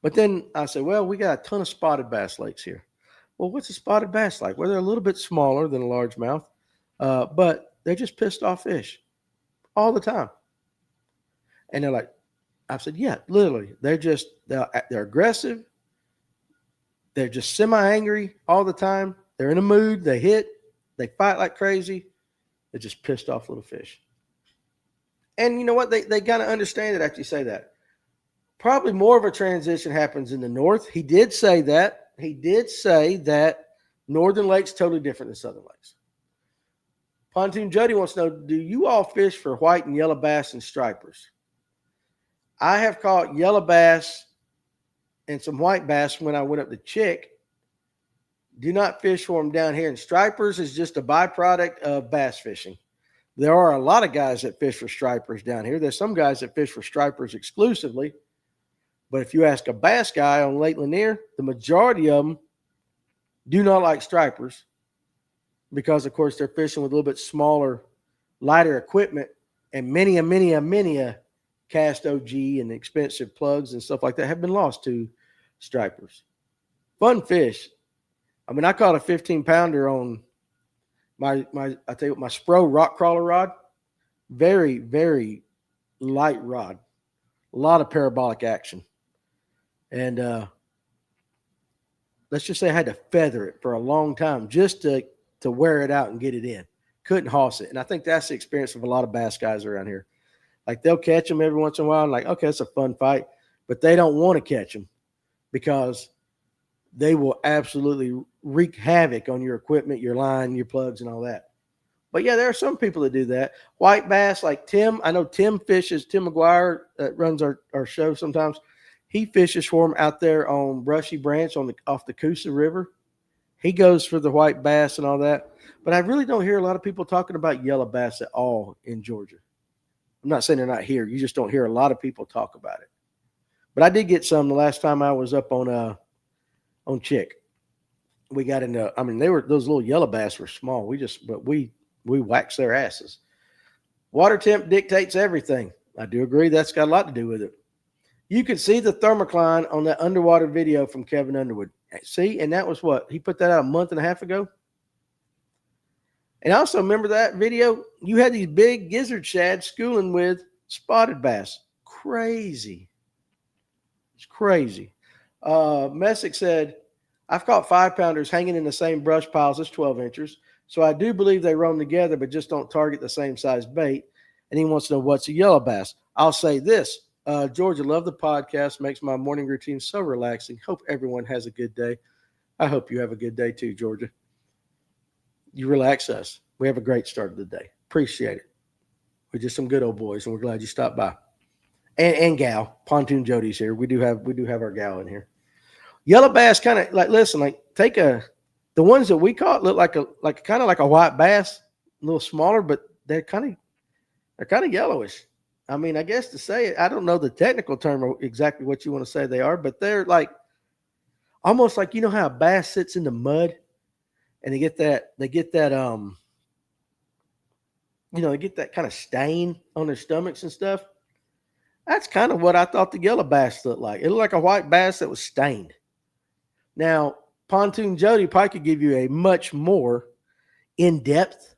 But then I said, well, we got a ton of spotted bass lakes here. Well, what's a spotted bass like? Well, they're a little bit smaller than a largemouth, but they're just pissed off fish all the time. And they're like, I said, yeah, literally. They're aggressive. They're just semi-angry all the time. They're in a mood. They hit. They fight like crazy. They're just pissed off little fish. And you know what? They kind of understand it after you say that. Probably more of a transition happens in the north. He did say that. He did say that northern lakes totally different than southern lakes. Pontoon Jody wants to know, do you all fish for white and yellow bass and stripers? I have caught yellow bass and some white bass when I went up the Chick. Do not fish for them down here. And stripers is just a byproduct of bass fishing. There are a lot of guys that fish for stripers down here. There's some guys that fish for stripers exclusively. But if you ask a bass guy on Lake Lanier, the majority of them do not like stripers because, of course, they're fishing with a little bit smaller, lighter equipment, and many a cast OG and expensive plugs and stuff like that have been lost to stripers. Fun fish. I mean, I caught a 15-pounder on my Spro rock crawler rod. Very, very light rod. A lot of parabolic action. And let's just say I had to feather it for a long time just to wear it out and get it in. Couldn't hoss it. And I think that's the experience of a lot of bass guys around here. Like, they'll catch them every once in a while and like, okay, it's a fun fight. But they don't want to catch them because they will absolutely wreak havoc on your equipment, your line, your plugs, and all that. But yeah, there are some people that do that. White bass, like Tim. I know Tim fishes. Tim McGuire that runs our show sometimes. He fishes for them out there on Brushy Branch off the Coosa River. He goes for the white bass and all that. But I really don't hear a lot of people talking about yellow bass at all in Georgia. I'm not saying they're not here. You just don't hear a lot of people talk about it. But I did get some the last time I was up on Chick. We got into, I mean, those little yellow bass were small. We waxed their asses. Water temp dictates everything. I do agree. That's got a lot to do with it. You could see the thermocline on that underwater video from Kevin Underwood. See, and that was what? He put that out a month and a half ago. And I also remember that video. You had these big gizzard shads schooling with spotted bass. Crazy. It's crazy. Messick said, I've caught 5-pounders hanging in the same brush piles as 12-inchers. So I do believe they roam together, but just don't target the same size bait. And he wants to know, what's a yellow bass? I'll say this. Georgia, love the podcast. Makes my morning routine so relaxing. Hope everyone has a good day. I hope you have a good day too, Georgia. You relax us. We have a great start of the day. Appreciate it. We're just some good old boys, and we're glad you stopped by. And gal, Pontoon Jody's here. We do have our gal in here. Yellow bass kind of like, listen, like the ones that we caught look like a white bass, a little smaller, but they're kind of yellowish. I mean, I guess to say it, I don't know the technical term or exactly what you want to say they are, but they're like almost like, you know how a bass sits in the mud and they get that kind of stain on their stomachs and stuff. That's kind of what I thought the yellow bass looked like. It looked like a white bass that was stained. Now, Pontoon Jody probably could give you a much more in-depth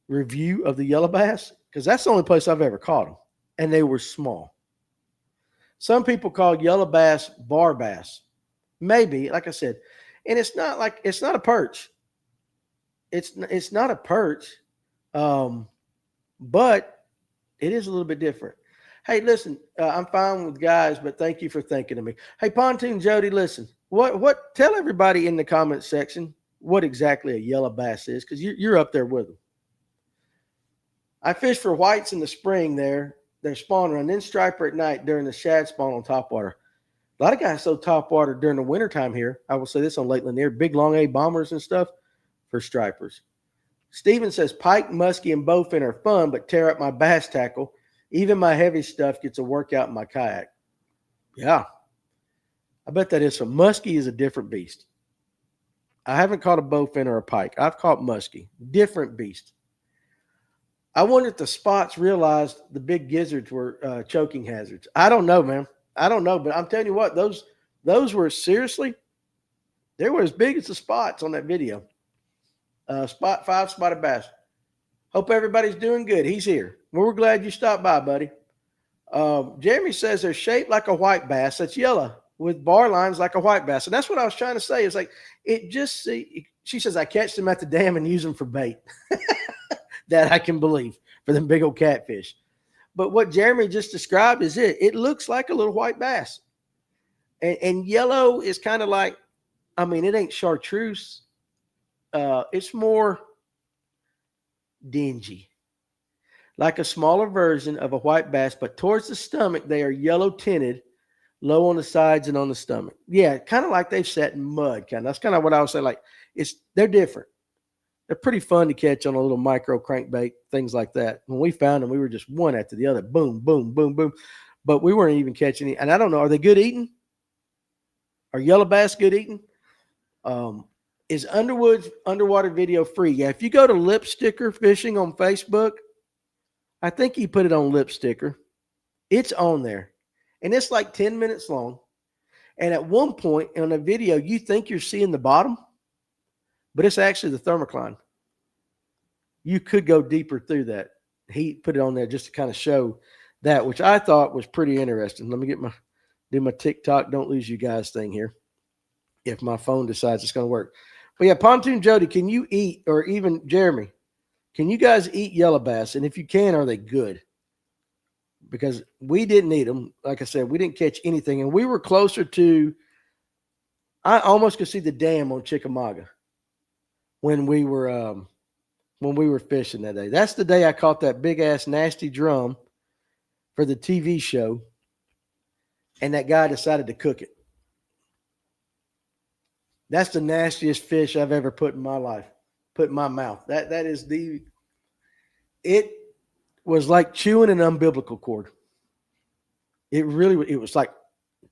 review of the yellow bass because that's the only place I've ever caught them, and they were small. Some people call yellow bass bar bass. Maybe, like I said, and it's not a perch. It's not a perch, but it is a little bit different. Hey, listen, I'm fine with guys, but thank you for thinking of me. Hey, Pontoon Jody, listen, what? Tell everybody in the comments section what exactly a yellow bass is, because you're up there with them. I fish for whites in the spring there, their spawn run, then striper at night during the shad spawn on topwater. A lot of guys throw top water during the wintertime here. I will say this on Lake Lanier, big long A bombers and stuff for stripers. Steven says pike, muskie, and bowfin are fun, but tear up my bass tackle. Even my heavy stuff gets a workout in my kayak. Yeah, I bet that is. So muskie is a different beast. I haven't caught a bowfin or a pike. I've caught muskie. Different beast. I wonder if the spots realized the big gizzards were choking hazards. I don't know, man. I don't know, but I'm telling you what, those were seriously, they were as big as the spots on that video. Spot 5 spotted bass. Hope everybody's doing good. He's here. We're glad you stopped by, buddy. Jeremy says they're shaped like a white bass. That's yellow with bar lines like a white bass. And that's what I was trying to say. It's like, she says, I catch them at the dam and use them for bait. That I can believe for them big old catfish. But what Jeremy just described is it. It looks like a little white bass. And yellow is kind of like, I mean, it ain't chartreuse. It's more dingy. Like a smaller version of a white bass, but towards the stomach, they are yellow tinted, low on the sides and on the stomach. Yeah, kind of like they've sat in mud. That's kind of what I would say. Like, they're different. They're pretty fun to catch on a little micro crankbait, things like that. When we found them, we were just one after the other. Boom, boom, boom, boom. But we weren't even catching any. And I don't know, are they good eating? Are yellow bass good eating? Is Underwood's underwater video free? Yeah, if you go to Lip Sticker Fishing on Facebook, I think he put it on Lip Sticker. It's on there. And it's like 10 minutes long. And at one point in the video, you think you're seeing the bottom, but it's actually the thermocline. You could go deeper through that. He put it on there just to kind of show that, which I thought was pretty interesting. Let me do my TikTok, don't lose you guys thing here, if my phone decides it's going to work. But yeah, Pontoon Jody, can you eat, or even Jeremy, can you guys eat yellow bass? And if you can, are they good? Because we didn't eat them. Like I said, we didn't catch anything. And we were closer to, I almost could see the dam on Chickamauga when we were fishing that day. That's the day I caught that big ass nasty drum for the TV show. And that guy decided to cook it. That's the nastiest fish I've ever put in my life, put in my mouth. It was like chewing an umbilical cord. It was like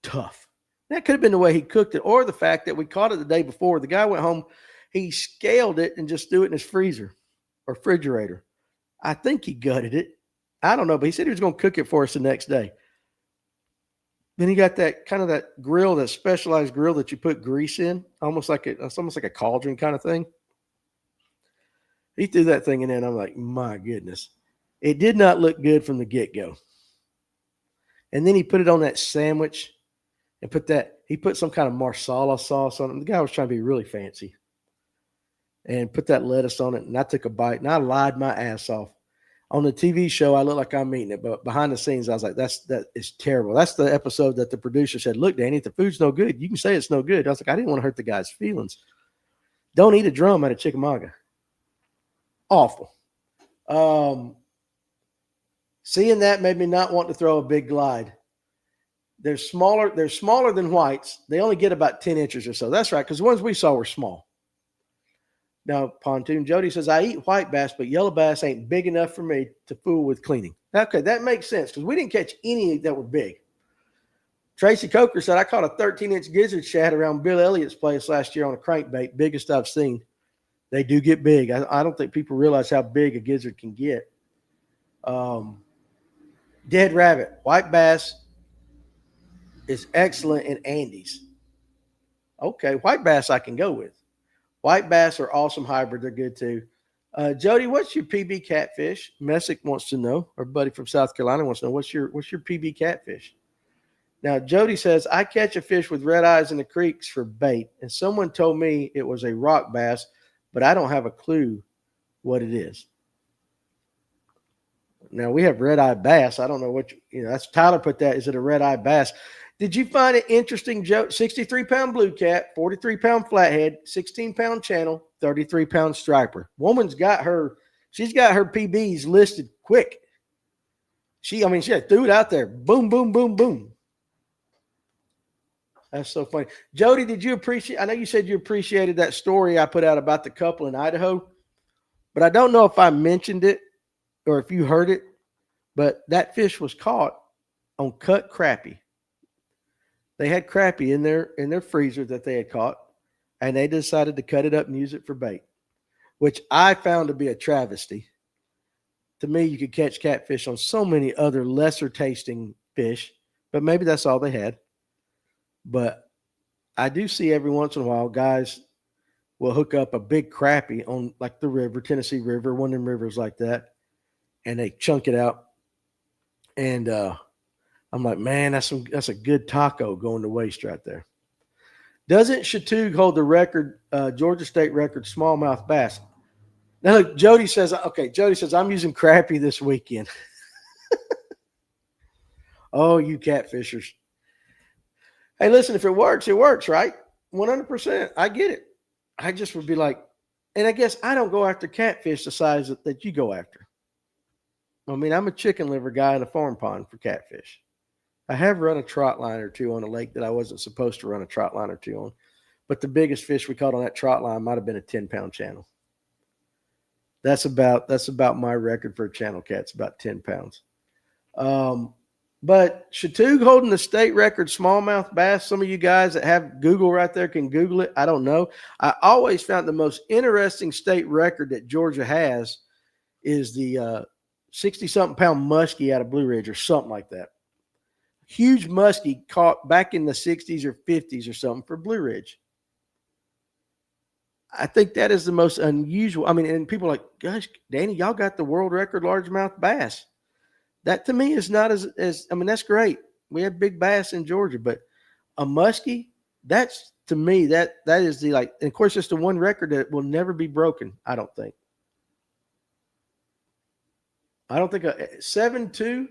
tough. That could have been the way he cooked it, or the fact that we caught it the day before. The guy went home, he scaled it and just threw it in his freezer or refrigerator. I think he gutted it. I don't know, but he said he was going to cook it for us the next day. Then he got that kind of that grill, that specialized grill that you put grease in, it's almost like a cauldron kind of thing. He threw that thing in there, and I'm like, my goodness. It did not look good from the get-go. And then he put it on that sandwich and he put some kind of marsala sauce on it. The guy was trying to be really fancy. And put that lettuce on it, and I took a bite, and I lied my ass off. On the TV show, I look like I'm eating it, but behind the scenes, I was like, that is terrible. That's the episode that the producer said, look, Danny, if the food's no good, you can say it's no good. I was like, I didn't want to hurt the guy's feelings. Don't eat a drum out of Chickamauga. Awful. Seeing that made me not want to throw a big glide. They're smaller than whites. They only get about 10 inches or so. That's right, because the ones we saw were small. Now, Pontoon Jody says, I eat white bass, but yellow bass ain't big enough for me to fool with cleaning. Okay, that makes sense, because we didn't catch any that were big. Tracy Coker said, I caught a 13-inch gizzard shad around Bill Elliott's place last year on a crankbait, biggest I've seen. They do get big. I don't think people realize how big a gizzard can get. Dead Rabbit, white bass is excellent in Andes. Okay, white bass I can go with. White bass are awesome hybrid. They're good too. Jody, what's your PB catfish? Messick wants to know. Our buddy from South Carolina wants to know, what's your PB catfish? Now, Jody says, I catch a fish with red eyes in the creeks for bait, and someone told me it was a rock bass, but I don't have a clue what it is. Now, we have red-eye bass. I don't know what, that's Tyler put that. Is it a red-eye bass? Did you find it interesting, Joe? 63-pound blue cat, 43-pound flathead, 16-pound channel, 33-pound striper. Woman's she's got her PBs listed quick. She threw it out there. Boom, boom, boom, boom. That's so funny. Jody, did you appreciate? I know you said you appreciated that story I put out about the couple in Idaho, but I don't know if I mentioned it or if you heard it. But that fish was caught on cut crappie. They had crappie in their freezer that they had caught, and they decided to cut it up and use it for bait, which I found to be a travesty. To me, you could catch catfish on so many other lesser tasting fish, but maybe that's all they had. But I do see every once in a while guys will hook up a big crappie on like the river, Tennessee River, one of them rivers like that, and they chunk it out. And I'm like, man, that's a good taco going to waste right there. Doesn't Chatoog hold the record, Georgia State record, smallmouth bass? Now look, Jody says, I'm using crappie this weekend. Oh, you catfishers. Hey, listen, if it works, right? 100%. I get it. I just would be like, and I guess I don't go after catfish the size that you go after. I mean, I'm a chicken liver guy in a farm pond for catfish. I have run a trot line or two on a lake that I wasn't supposed to run a trot line or two on. But the biggest fish we caught on that trot line might have been a 10-pound channel. That's about my record for a channel cat's about 10 pounds. But Chatoog holding the state record smallmouth bass. Some of you guys that have Google right there can Google it. I don't know. I always found the most interesting state record that Georgia has is the 60-something pound muskie out of Blue Ridge or something like that. Huge muskie caught back in the 60s or 50s or something for Blue Ridge. I think that is the most unusual. I mean, and people are like, gosh, Danny, y'all got the world record largemouth bass. That to me is not as I mean, that's great. We have big bass in Georgia, but a muskie, that's to me, that is the like, and of course, it's the one record that will never be broken, I don't think. I don't think 7-2 in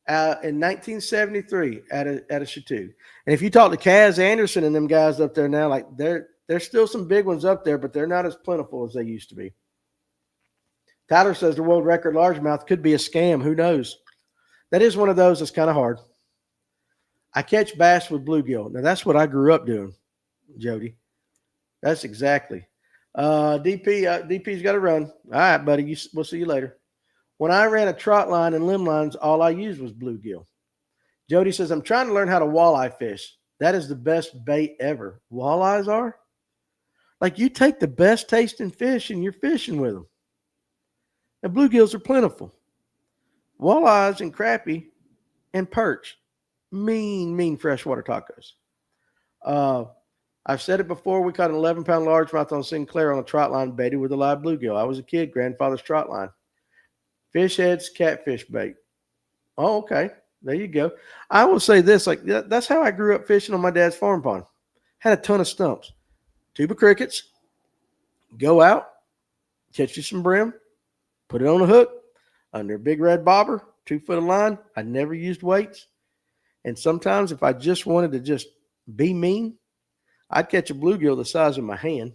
1973 at a Chatoog. And if you talk to Kaz Anderson and them guys up there now, like there's still some big ones up there, but they're not as plentiful as they used to be. Tyler says the world record largemouth could be a scam. Who knows? That is one of those that's kind of hard. I catch bass with bluegill. Now, that's what I grew up doing, Jody. That's exactly. DP's got to run. All right, buddy. We'll see you later. When I ran a trot line and limb lines, all I used was bluegill. Jody says, I'm trying to learn how to walleye fish. That is the best bait ever. Walleyes are? Like you take the best tasting fish and you're fishing with them. And bluegills are plentiful. Walleyes and crappie and perch. Mean freshwater tacos. I've said it before. We caught an 11-pound largemouth on Sinclair on a trot line baited with a live bluegill. I was a kid, grandfather's trot line. Fish heads, catfish bait. Oh, okay. There you go. I will say this, like that's how I grew up fishing on my dad's farm pond. Had a ton of stumps. Tube of crickets. Go out, catch you some brim, put it on a hook, under a big red bobber, 2 foot of line. I never used weights. And sometimes if I just wanted to just be mean, I'd catch a bluegill the size of my hand.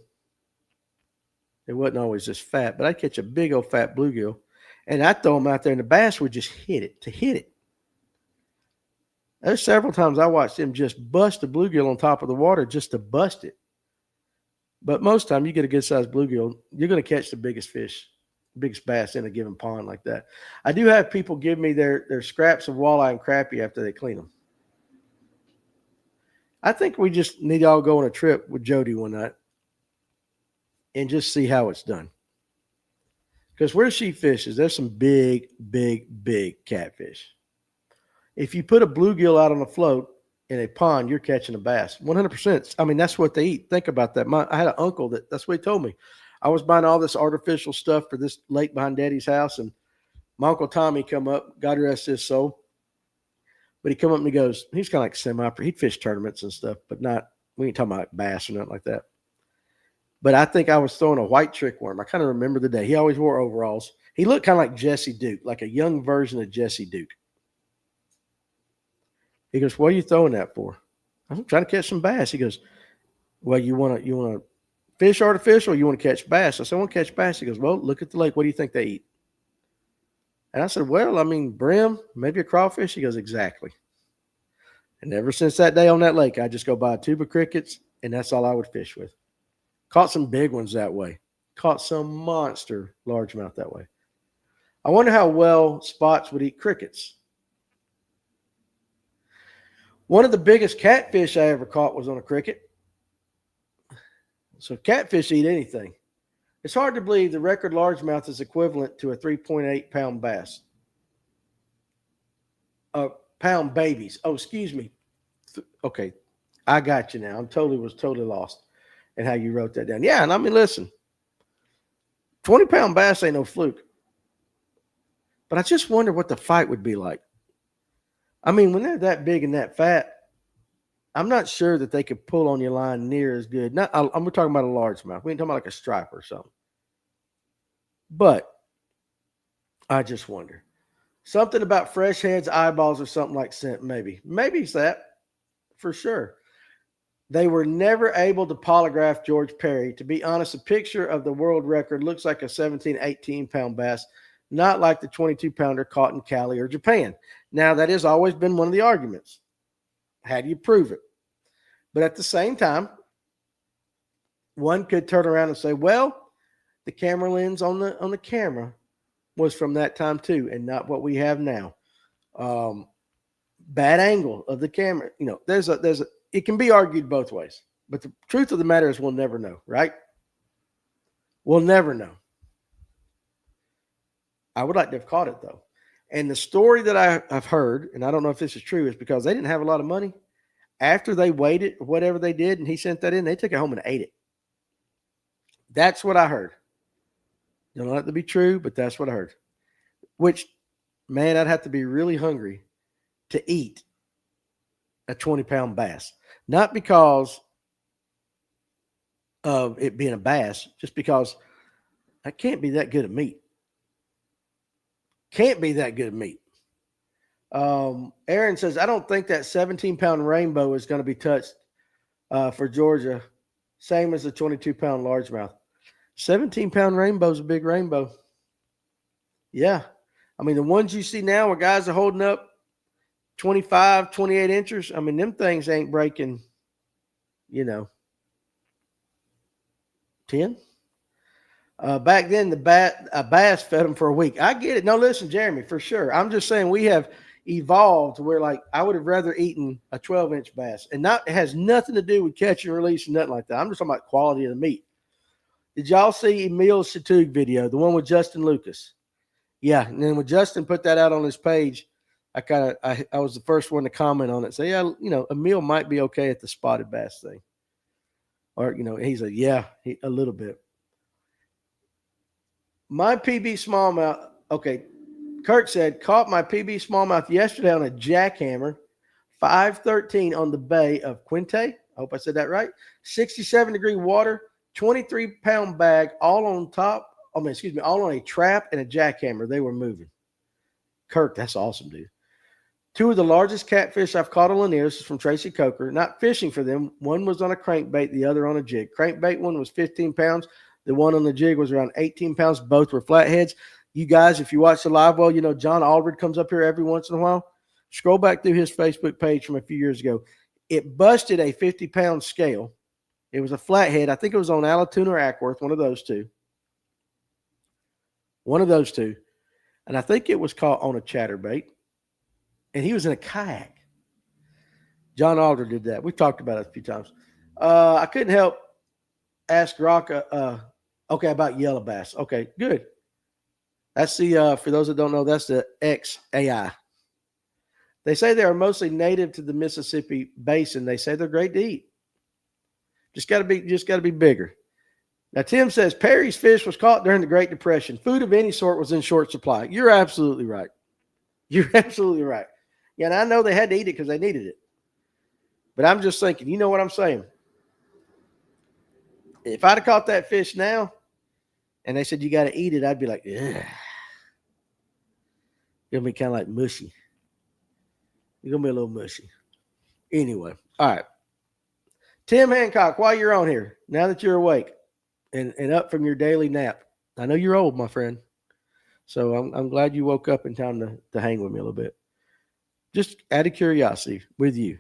It wasn't always this fat, but I'd catch a big old fat bluegill. And I'd throw them out there, and the bass would just hit it. There's several times I watched him just bust a bluegill on top of the water just to bust it. But most time you get a good-sized bluegill, you're going to catch the biggest fish, biggest bass in a given pond like that. I do have people give me their scraps of walleye and crappie after they clean them. I think we just need to all go on a trip with Jody one night and just see how it's done. Because where she fishes, there's some big catfish. If you put a bluegill out on a float in a pond, you're catching a bass. 100%. I mean, that's what they eat. Think about that. I had an uncle that's what he told me. I was buying all this artificial stuff for this lake behind Daddy's house, and my Uncle Tommy come up, God rest his soul. But he come up and he goes, he's kind of like semi-pro. He'd fish tournaments and stuff, but we ain't talking about bass or nothing like that. But I think I was throwing a white trick worm. I kind of remember the day. He always wore overalls. He looked kind of like Jesse Duke, like a young version of Jesse Duke. He goes, what are you throwing that for? I'm trying to catch some bass. He goes, well, you want to fish artificial or you want to catch bass? I said, I want to catch bass. He goes, well, look at the lake. What do you think they eat? And I said, well, I mean, brim, maybe a crawfish. He goes, exactly. And ever since that day on that lake, I just go buy a tube of crickets, and that's all I would fish with. Caught some big ones that way. Caught some monster largemouth that way. I wonder how well spots would eat crickets. One of the biggest catfish I ever caught was on a cricket. So catfish eat anything. It's hard to believe the record largemouth is equivalent to a 3.8 pound bass. Pound babies. Oh, excuse me. Okay, I got you now. Was totally lost in how you wrote that down. Yeah, and I mean, listen, 20-pound bass ain't no fluke. But I just wonder what the fight would be like. I mean, when they're that big and that fat, I'm not sure that they could pull on your line near as good. We're talking about a largemouth. We ain't talking about like a striper or something. But I just wonder. Something about fresh heads, eyeballs, or something like scent, maybe. Maybe it's that, for sure. They were never able to polygraph George Perry. To be honest, a picture of the world record looks like a 17, 18-pound bass, not like the 22-pounder caught in Cali or Japan. Now, that has always been one of the arguments. How do you prove it? But at the same time, one could turn around and say, well, the camera lens on the camera was from that time too, and not what we have now. Bad angle of the camera. You know, it can be argued both ways. But the truth of the matter is we'll never know, right? We'll never know. I would like to have caught it, though. And the story that I've heard, and I don't know if this is true, is because they didn't have a lot of money. After they weighed it, whatever they did, and he sent that in, they took it home and ate it. That's what I heard. Don't know that to be true, but that's what I heard. Which, man, I'd have to be really hungry to eat a 20-pound bass. Not because of it being a bass, just because I can't be that good at meat. Can't be that good at meat. Aaron says, I don't think that 17-pound rainbow is going to be touched for Georgia. Same as the 22-pound largemouth. 17-pound rainbow is a big rainbow. Yeah. I mean, the ones you see now where guys are holding up 25, 28 inches, I mean, them things ain't breaking, 10. Back then, a bass fed them for a week. I get it. No, listen, Jeremy, for sure. I'm just saying we have evolved to where, like, I would have rather eaten a 12-inch bass. And it has nothing to do with catch and release and nothing like that. I'm just talking about quality of the meat. Did y'all see Emil's Chatug video, the one with Justin Lucas? Yeah, and then when Justin put that out on his page, I was the first one to comment on it. Say, yeah, Emil might be okay at the spotted bass thing. Or, he's like, yeah, a little bit. My PB smallmouth, okay, Kurt said, caught my PB smallmouth yesterday on a jackhammer, 513 on the Bay of Quinte. I hope I said that right. 67-degree water, 23-pound bag, all on a trap and a jackhammer. They were moving. Kurt, that's awesome, dude. Two of the largest catfish I've caught on Lanier. This is from Tracy Coker. Not fishing for them. One was on a crankbait, the other on a jig. Crankbait one was 15 pounds. The one on the jig was around 18 pounds. Both were flatheads. You guys, if you watch the LiveWell, John Aldred comes up here every once in a while. Scroll back through his Facebook page from a few years ago. It busted a 50-pound scale. It was a flathead. I think it was on Allatoona or Ackworth, one of those two. And I think it was caught on a chatterbait. And he was in a kayak. John Alder did that. We've talked about it a few times. I couldn't help ask Rock, about yellow bass. Okay, good. That's the, for those that don't know, that's the XAI. They say they are mostly native to the Mississippi basin. They say they're great to eat. Just got to be bigger. Now, Tim says Perry's fish was caught during the Great Depression. Food of any sort was in short supply. You're absolutely right. Yeah, and I know they had to eat it because they needed it. But I'm just thinking, you know what I'm saying? If I'd have caught that fish now and they said you got to eat it, I'd be like, ugh. It'll be kind of like mushy. It's going to be a little mushy. Anyway, all right. Tim Hancock, while you're on here, now that you're awake and up from your daily nap, I know you're old, my friend. So I'm glad you woke up in time to hang with me a little bit. Just out of curiosity with you,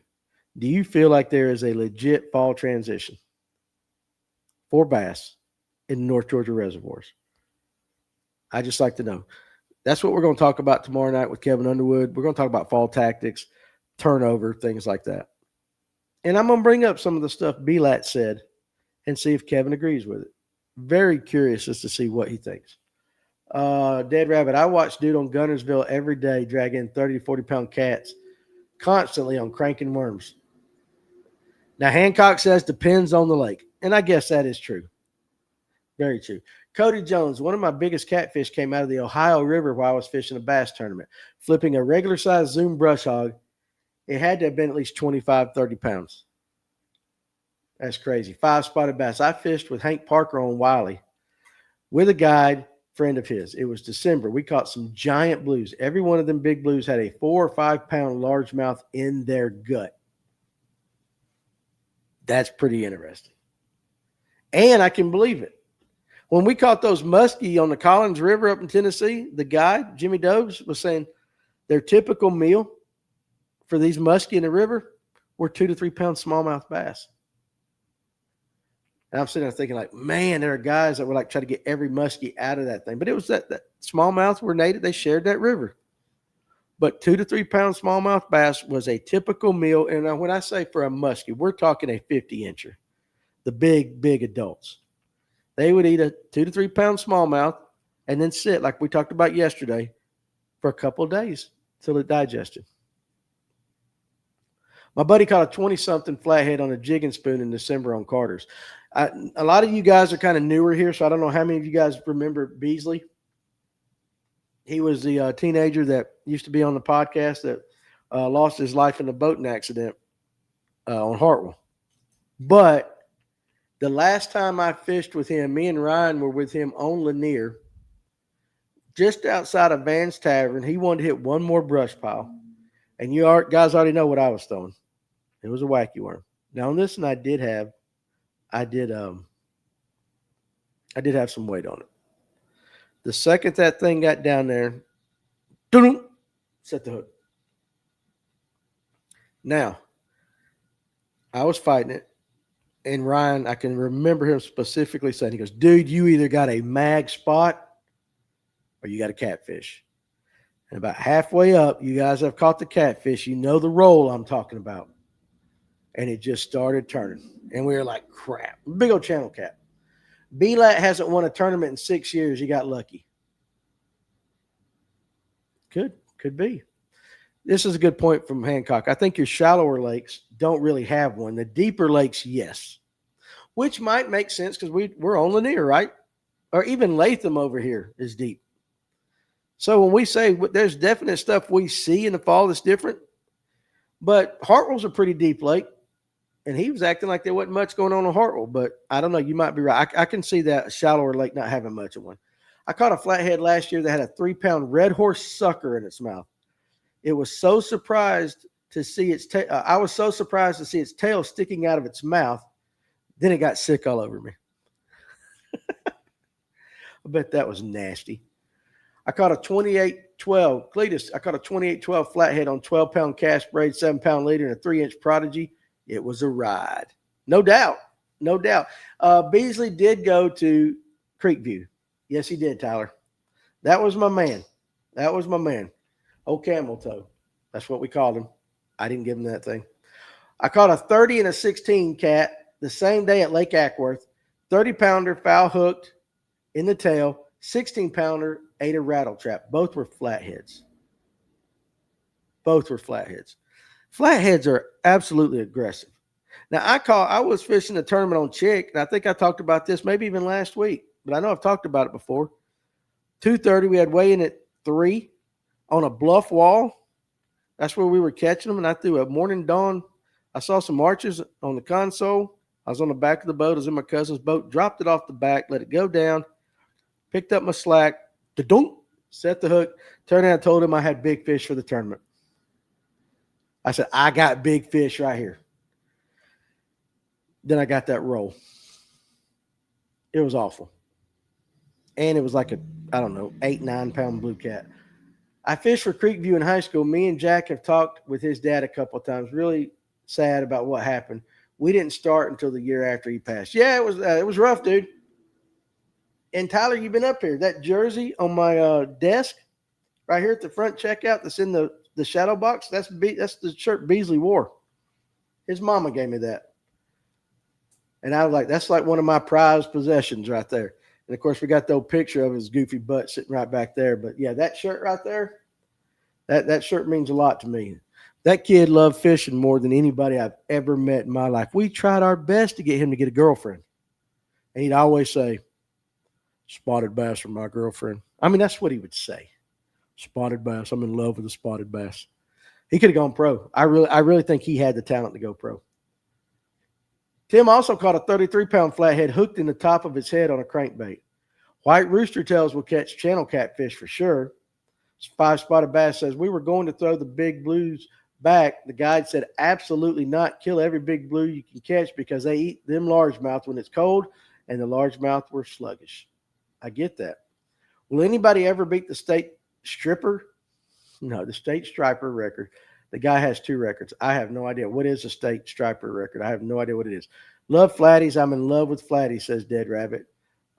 Do you feel like there is a legit fall transition for bass in North Georgia reservoirs? I just like to know. That's what we're going to talk about tomorrow night with Kevin Underwood. We're going to talk about fall tactics, turnover, things like that. And I'm going to bring up some of the stuff B-Lat said and see if Kevin agrees with it. Very curious as to see what he thinks. Dead Rabbit, I watch dude on Gunnersville every day drag in 30 to 40-pound cats constantly on cranking worms. Now, Hancock says depends on the lake, and I guess that is true. Very true. Cody Jones, one of my biggest catfish came out of the Ohio River while I was fishing a bass tournament, flipping a regular-sized Zoom brush hog. It had to have been at least 25, 30 pounds. That's crazy. 5-spotted bass. I fished with Hank Parker on Wiley with a guide friend of his. It was December. We caught some giant blues. Every one of them big blues had a 4 or 5 pound largemouth in their gut. That's pretty interesting. And I can believe it. When we caught those muskie on the Collins River up in Tennessee, the guide, Jimmy Dobes, was saying their typical meal for these muskie in the river were 2 to 3 pound smallmouth bass. And I'm sitting there thinking, like, man, there are guys that would like try to get every muskie out of that thing. But it was that smallmouths were native. They shared that river. But 2 to 3 pound smallmouth bass was a typical meal. And when I say for a muskie, we're talking a 50-incher, the big, big adults. They would eat a 2 to 3 pound smallmouth and then sit, like we talked about yesterday, for a couple of days until it digested. My buddy caught a 20-something flathead on a jig and spoon in December on Carter's. A lot of you guys are kind of newer here, so I don't know how many of you guys remember Beasley. He was the teenager that used to be on the podcast that lost his life in a boating accident on Hartwell. But the last time I fished with him, me and Ryan were with him on Lanier, just outside of Van's Tavern. He wanted to hit one more brush pile. And you guys already know what I was throwing. It was a wacky worm. Now on this one, I did have some weight on it. The second that thing got down there, set the hook. Now, I was fighting it, and Ryan, I can remember him specifically saying, he goes, dude, you either got a mag spot or you got a catfish. And about halfway up, you guys have caught the catfish. You know the roll I'm talking about. And it just started turning. And we were like, crap. Big old channel cat. B-Lat hasn't won a tournament in 6 years. He got lucky. Could be. This is a good point from Hancock. I think your shallower lakes don't really have one. The deeper lakes, yes. Which might make sense because we're on Lanier, right? Or even Latham over here is deep. So when we say there's definite stuff we see in the fall that's different, but Hartwell's a pretty deep lake. And he was acting like there wasn't much going on Hartwell, but I don't know. You might be right. I can see that shallower lake not having much of one. I caught a flathead last year that had a 3-pound red horse sucker in its mouth. It was so surprised to see its tail. I was so surprised to see its tail sticking out of its mouth. Then it got sick all over me. I bet that was nasty. I caught a 28-12 Cletus. I caught a 28-12 flathead on 12-pound cast braid, 7-pound leader, and a 3-inch Prodigy. It was a ride. No doubt. No doubt. Beasley did go to Creekview. Yes, he did, Tyler. That was my man. Old camel toe. That's what we called him. I didn't give him that thing. I caught a 30 and a 16 cat the same day at Lake Ackworth. 30-pounder foul hooked in the tail. 16-pounder ate a rattle trap. Both were flatheads. Flatheads are absolutely aggressive. Now, I was fishing a tournament on Chick, and I think I talked about this maybe even last week, but I know I've talked about it before. 2:30, we had weigh-in at 3 on a bluff wall. That's where we were catching them, and I threw a morning dawn. I saw some arches on the console. I was on the back of the boat. I was in my cousin's boat, dropped it off the back, let it go down, picked up my slack, set the hook, turned around and told him I had big fish for the tournament. I said, I got big fish right here. Then I got that roll. It was awful. And it was like 8-9 pound blue cat. I fished for Creekview in high school. Me and Jack have talked with his dad a couple of times. Really sad about what happened. We didn't start until the year after he passed. Yeah, it was rough, dude. And Tyler, you've been up here. That jersey on my desk right here at the front checkout that's in the shadow box, that's the shirt Beasley wore. His mama gave me that. And I was like, that's like one of my prized possessions right there. And, of course, we got the old picture of his goofy butt sitting right back there. But, yeah, that shirt right there, that shirt means a lot to me. That kid loved fishing more than anybody I've ever met in my life. We tried our best to get him to get a girlfriend. And he'd always say, spotted bass for my girlfriend. I mean, that's what he would say. Spotted bass. I'm in love with a spotted bass. He could have gone pro. I really think he had the talent to go pro. Tim also caught a 33-pound flathead hooked in the top of his head on a crankbait. White rooster tails will catch channel catfish for sure. Five Spotted Bass says, we were going to throw the big blues back. The guide said, absolutely not. Kill every big blue you can catch because they eat them largemouth when it's cold, and the largemouth were sluggish. I get that. Will anybody ever beat the state stripper? No, the state striper record. The guy has 2 records. I have no idea. What is a state striper record? I have no idea what it is. Love flatties. I'm in love with flatties, says Dead Rabbit.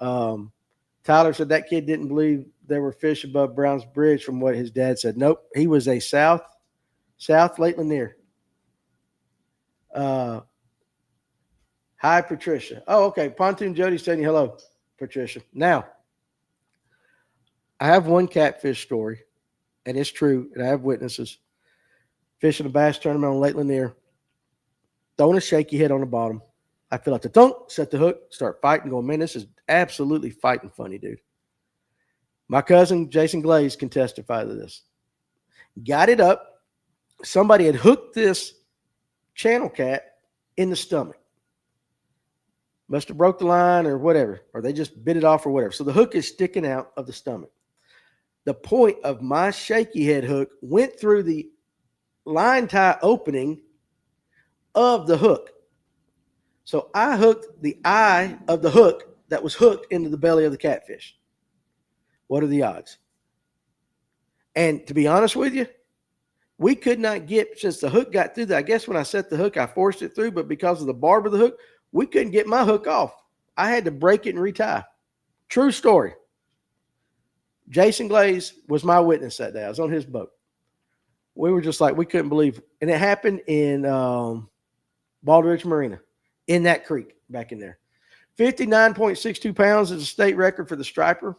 Tyler said that kid didn't believe there were fish above Brown's Bridge from what his dad said. Nope. He was a South Lake Lanier. Hi, Patricia. Oh, okay. Pontoon Jody's saying hello, Patricia. Now, I have one catfish story, and it's true, and I have witnesses. Fishing a bass tournament on Lake Lanier, throwing a shaky head on the bottom. I feel like the thunk, set the hook, start fighting, going, man, this is absolutely fighting funny, dude. My cousin, Jason Glaze, can testify to this. Got it up. Somebody had hooked this channel cat in the stomach. Must have broke the line or whatever, or they just bit it off or whatever. So the hook is sticking out of the stomach. The point of my shaky head hook went through the line tie opening of the hook. So I hooked the eye of the hook that was hooked into the belly of the catfish. What are the odds? And to be honest with you, we could not get, since the hook got through that, I guess when I set the hook, I forced it through, but because of the barb of the hook, we couldn't get my hook off. I had to break it and retie. True story. Jason Glaze was my witness that day. I was on his boat. We were just like, we couldn't believe it. And it happened in Baldridge Marina, in that creek back in there. 59.62 pounds is a state record for the striper.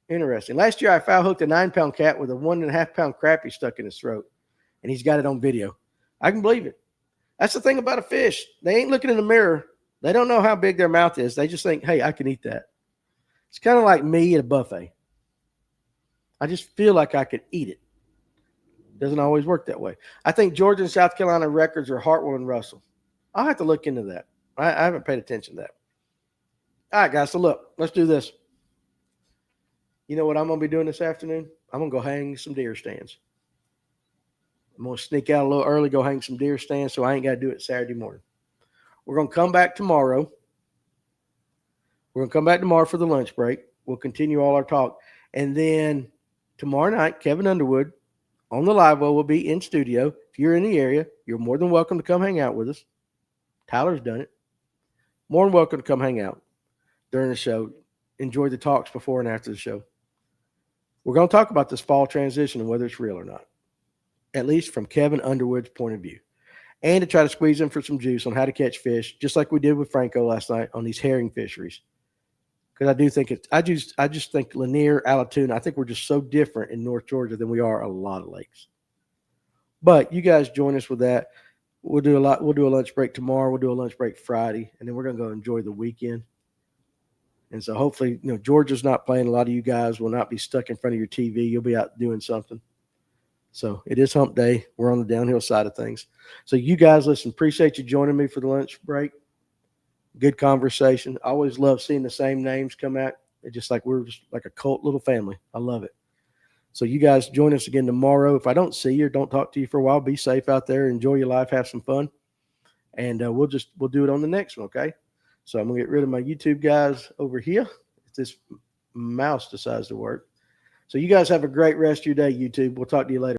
Interesting. Last year, I foul hooked a 9-pound cat with a 1.5-pound crappie stuck in his throat, and he's got it on video. I can believe it. That's the thing about a fish. They ain't looking in the mirror. They don't know how big their mouth is. They just think, hey, I can eat that. It's kind of like me at a buffet. I just feel like I could eat it. Doesn't always work that way. I think Georgia and South Carolina records are Hartwell and Russell. I'll have to look into that. I haven't paid attention to that. All right, guys. So look, let's do this. You know what I'm going to be doing this afternoon? I'm going to go hang some deer stands. I'm going to sneak out a little early, go hang some deer stands so I ain't got to do it Saturday morning. We're going to come back tomorrow. We're going to come back tomorrow for the lunch break. We'll continue all our talk. And then tomorrow night, Kevin Underwood on the LiveWell will be in studio. If you're in the area, you're more than welcome to come hang out with us. Tyler's done it. More than welcome to come hang out during the show. Enjoy the talks before and after the show. We're going to talk about this fall transition and whether it's real or not, at least from Kevin Underwood's point of view, and to try to squeeze in for some juice on how to catch fish, just like we did with Franco last night on these herring fisheries. Because I do think I just think Lanier, Allatoona, I think we're just so different in North Georgia than we are a lot of lakes. But you guys join us with that. We'll do a lunch break tomorrow. We'll do a lunch break Friday, and then we're going to go enjoy the weekend. And so hopefully, Georgia's not playing. A lot of you guys will not be stuck in front of your TV. You'll be out doing something. So it is hump day. We're on the downhill side of things. So you guys, listen, appreciate you joining me for the lunch break. Good conversation. I always love seeing the same names come out. It's just like we're just like a cult little family. I love it. So you guys join us again tomorrow. If I don't see you or don't talk to you for a while, be safe out there. Enjoy your life. Have some fun. And we'll do it on the next one, okay? So I'm going to get rid of my YouTube guys over here if this mouse decides to work. So you guys have a great rest of your day, YouTube. We'll talk to you later.